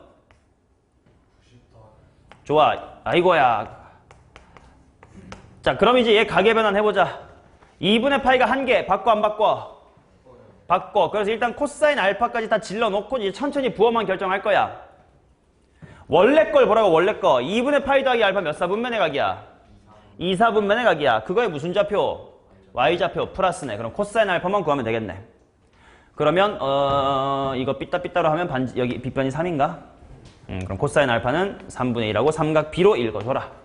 [SPEAKER 1] 좋아. 아이고야. 자, 그럼 이제 얘 가계변환 해보자. 2분의 파이가 1개. 바꿔 안 바꿔? 바꿔. 그래서 일단 코사인 알파까지 다 질러놓고 이제 천천히 부호만 결정할 거야. 원래 걸 보라고 원래 거. 2분의 파이 더하기 알파 몇 사분면의 각이야? 2, 4분면의 각이야. 그거의 무슨 좌표? Y좌표 플러스네. 그럼 코사인 알파만 구하면 되겠네. 그러면 이거 삐따삐따로 하면 여기 빗변이 3인가? 그럼 코사인 알파는 3분의 1하고 삼각 B로 읽어줘라.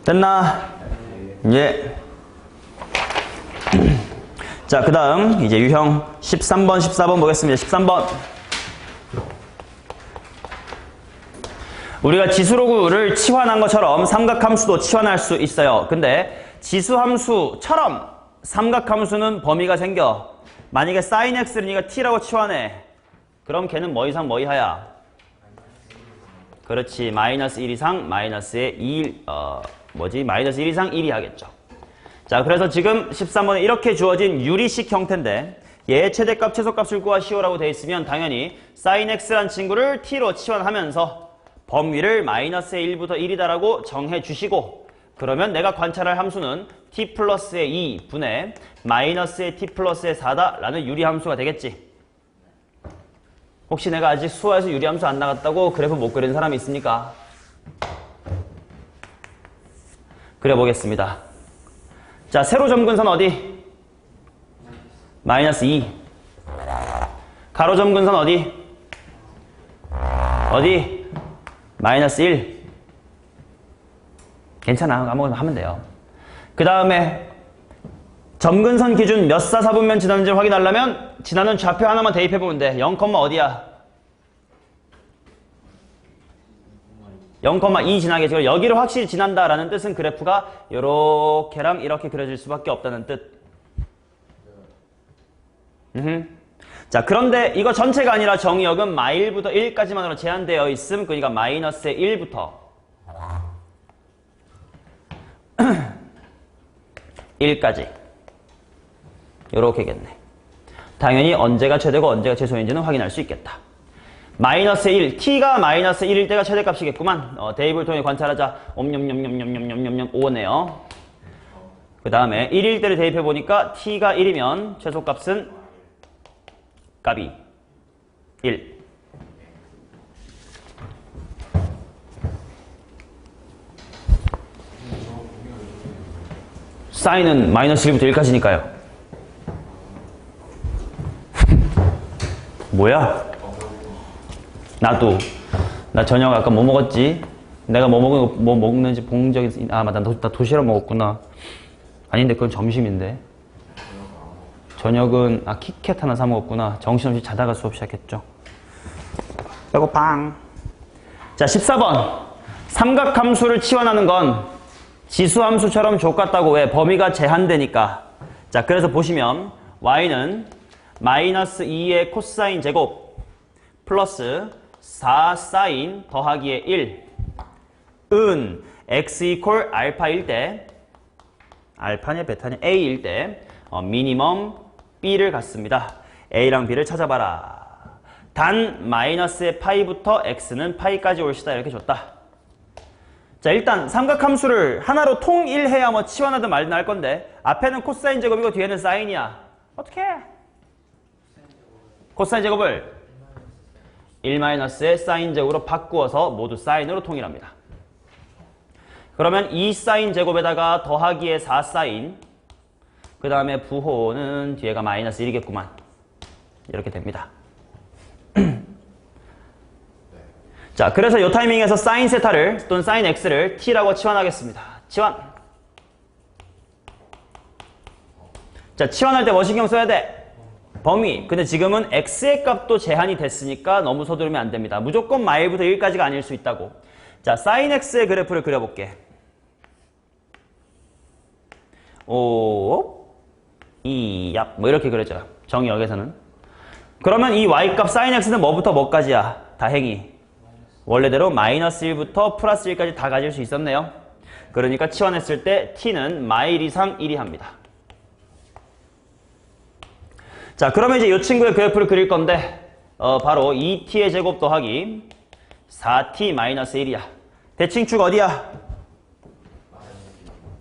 [SPEAKER 1] 됐나? 예. 자, 그 다음 이제 유형 13번, 14번 보겠습니다. 13번. 우리가 지수로구를 치환한 것처럼 삼각함수도 치환할 수 있어요. 근데 지수함수처럼 삼각함수는 범위가 생겨. 만약에 sin x를 네가 t라고 치환해. 그럼 걔는 뭐 이상 뭐 이하야? 그렇지. 마이너스 1 이상 마이너스의 2, 마이너스 1 이상 1이 하겠죠. 자, 그래서 지금 13번에 이렇게 주어진 유리식 형태인데 얘의 최대값, 최소값을 구하시오라고 되어 있으면 당연히 sin x란 친구를 t로 치환하면서 범위를 마이너스의 1부터 1이다라고 정해 주시고 그러면 내가 관찰할 함수는 t 플러스의 2 분의 마이너스의 t 플러스의 4다라는 유리함수가 되겠지. 혹시 내가 아직 수화에서 유리함수 안 나갔다고 그래프 못 그리는 사람이 있습니까? 그려보겠습니다. 자, 세로 점근선 어디? 마이너스 2. 가로 점근선 어디? 어디? 마이너스 1. 괜찮아. 아무거나 하면 돼요. 그 다음에 점근선 기준 몇 사사분면 지나는지 확인하려면 지나는 좌표 하나만 대입해보면 돼. 0, 어디야? 0,2 지나게. 지금 여기를 확실히 지난다라는 뜻은 그래프가 요렇게랑 이렇게 그려질 수밖에 없다는 뜻. 자, 그런데 이거 전체가 아니라 정의역은 마일부터 1까지만으로 제한되어 있음. 그러니까 마이너스의 1부터 1까지 요렇게겠네. 당연히 언제가 최대고 언제가 최소인지는 확인할 수 있겠다. 마이너스 1, t가 마이너스 1일 때가 최대값이겠구만. 대입을 통해 관찰하자. 옴뇸뇸뇸뇸뇸뇸뇸 5네요. 그 다음에 1일 때를 대입해보니까 t가 1이면 최소값은 값이 1. 사인은 마이너스 1부터 1까지니까요. 뭐야? 나도. 나 저녁 아까 뭐 먹었지? 내가 뭐 먹는지 본 적이 있... 아, 맞다. 나 도시락 먹었구나. 아닌데 그건 점심인데. 저녁은 키캣 하나 사 먹었구나. 정신없이 자다가 수업 시작했죠. 배고팡. 자, 14번. 삼각함수를 치환하는 건 지수함수처럼 족같다고. 왜? 범위가 제한되니까. 자, 그래서 보시면 y는 마이너스 2의 코사인 제곱 플러스 4 사인 더하기의 1 은 x 이퀄 알파일 때, 알파냐 베타냐 a일 때 미니멈 b를 갖습니다. a랑 b를 찾아봐라. 단 마이너스의 파이부터 x는 파이까지 올시다. 이렇게 줬다. 자, 일단 삼각함수를 하나로 통일해야 뭐 치환하든 말든 할 건데 앞에는 코사인 제곱이고 뒤에는 사인이야. 어떻게 해? 코사인 제곱을 1-의 사인 제곱으로 바꾸어서 모두 사인으로 통일합니다. 그러면 2사인 제곱에다가 더하기의 4사인, 그 다음에 부호는 뒤에가 마이너스 1이겠구만. 이렇게 됩니다. 자, 그래서 이 타이밍에서 사인 세타를 또는 사인 x를 t라고 치환하겠습니다. 치환. 자, 치환할 때 뭐 신경 써야 돼? 범위. 근데 지금은 x의 값도 제한이 됐으니까 너무 서두르면 안 됩니다. 무조건 마일부터 1까지가 아닐 수 있다고. 자, sin x의 그래프를 그려볼게. 5, 2, 약, 뭐 이렇게 그려져요. 정의역에서는. 그러면 이 y값 sin x는 뭐부터 뭐까지야? 다행히. 원래대로 마이너스 1부터 플러스 1까지 다 가질 수 있었네요. 그러니까 치환했을 때 t는 마일 이상 1이 합니다. 자, 그러면 이제 이 친구의 그래프를 그릴 건데 바로 2t의 제곱 더하기 4t 마이너스 1이야. 대칭축 어디야?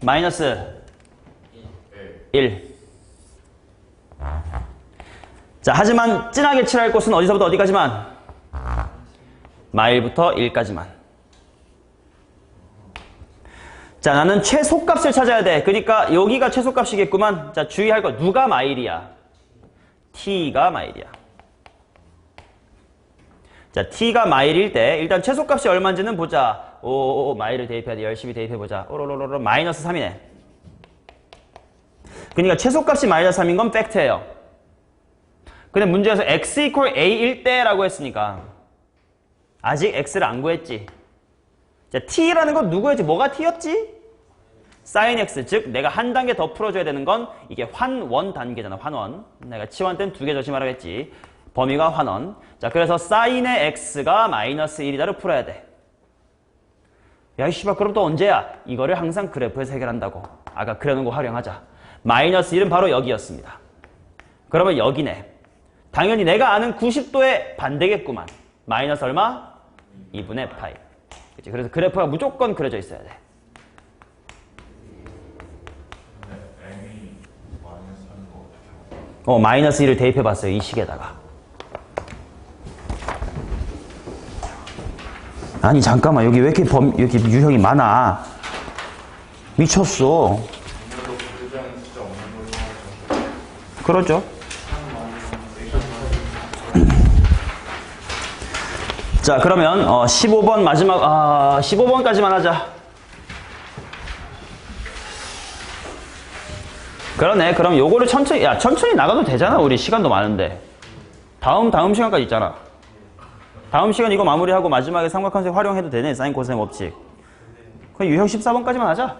[SPEAKER 1] 마이너스 1. 자, 하지만 진하게 칠할 곳은 어디서부터 어디까지만? 마일부터 1까지만. 자, 나는 최소값을 찾아야 돼. 그러니까 여기가 최소값이겠구만. 자, 주의할 거 누가 마일이야? t가 마일이야. 자, t가 마일일 때 일단 최소값이 얼마인지는 보자. 오, 마일을 대입해야 돼. 열심히 대입해보자. 오로로로로 마이너스 3이네. 그러니까 최소값이 마이너스 3인 건 팩트예요. 근데 문제에서 x equal a일 때라고 했으니까 아직 x를 안 구했지. 자, t라는 건 누구였지? 뭐가 t였지? sin x, 즉 내가 한 단계 더 풀어줘야 되는 건 이게 환원 단계잖아. 환원. 내가 치환 때는 2개 조심하라고 했지. 범위가 환원. 자, 그래서 sin의 x가 마이너스 1이다를 풀어야 돼. 야, 이 씨발 그럼 또 언제야? 이거를 항상 그래프에서 해결한다고. 아까 그려놓은 거 활용하자. 마이너스 1은 바로 여기였습니다. 그러면 여기네. 당연히 내가 아는 90도의 반대겠구만. 마이너스 얼마? 2분의 파이. 그치? 그래서 그래프가 무조건 그려져 있어야 돼. 마이너스 1을 대입해봤어요. 이 식에다가. 아니 잠깐만, 여기 왜 이렇게 이렇게 유형이 많아? 미쳤어. 그러죠. 자, 그러면 15번 마지막 15번까지만 하자. 그러네. 그럼 요거를 천천히 나가도 되잖아. 우리 시간도 많은데. 다음 시간까지 있잖아. 다음 시간 이거 마무리하고 마지막에 삼각관계 활용해도 되네. 사인 코사인 법칙. 그럼 유형 14번까지만 하자.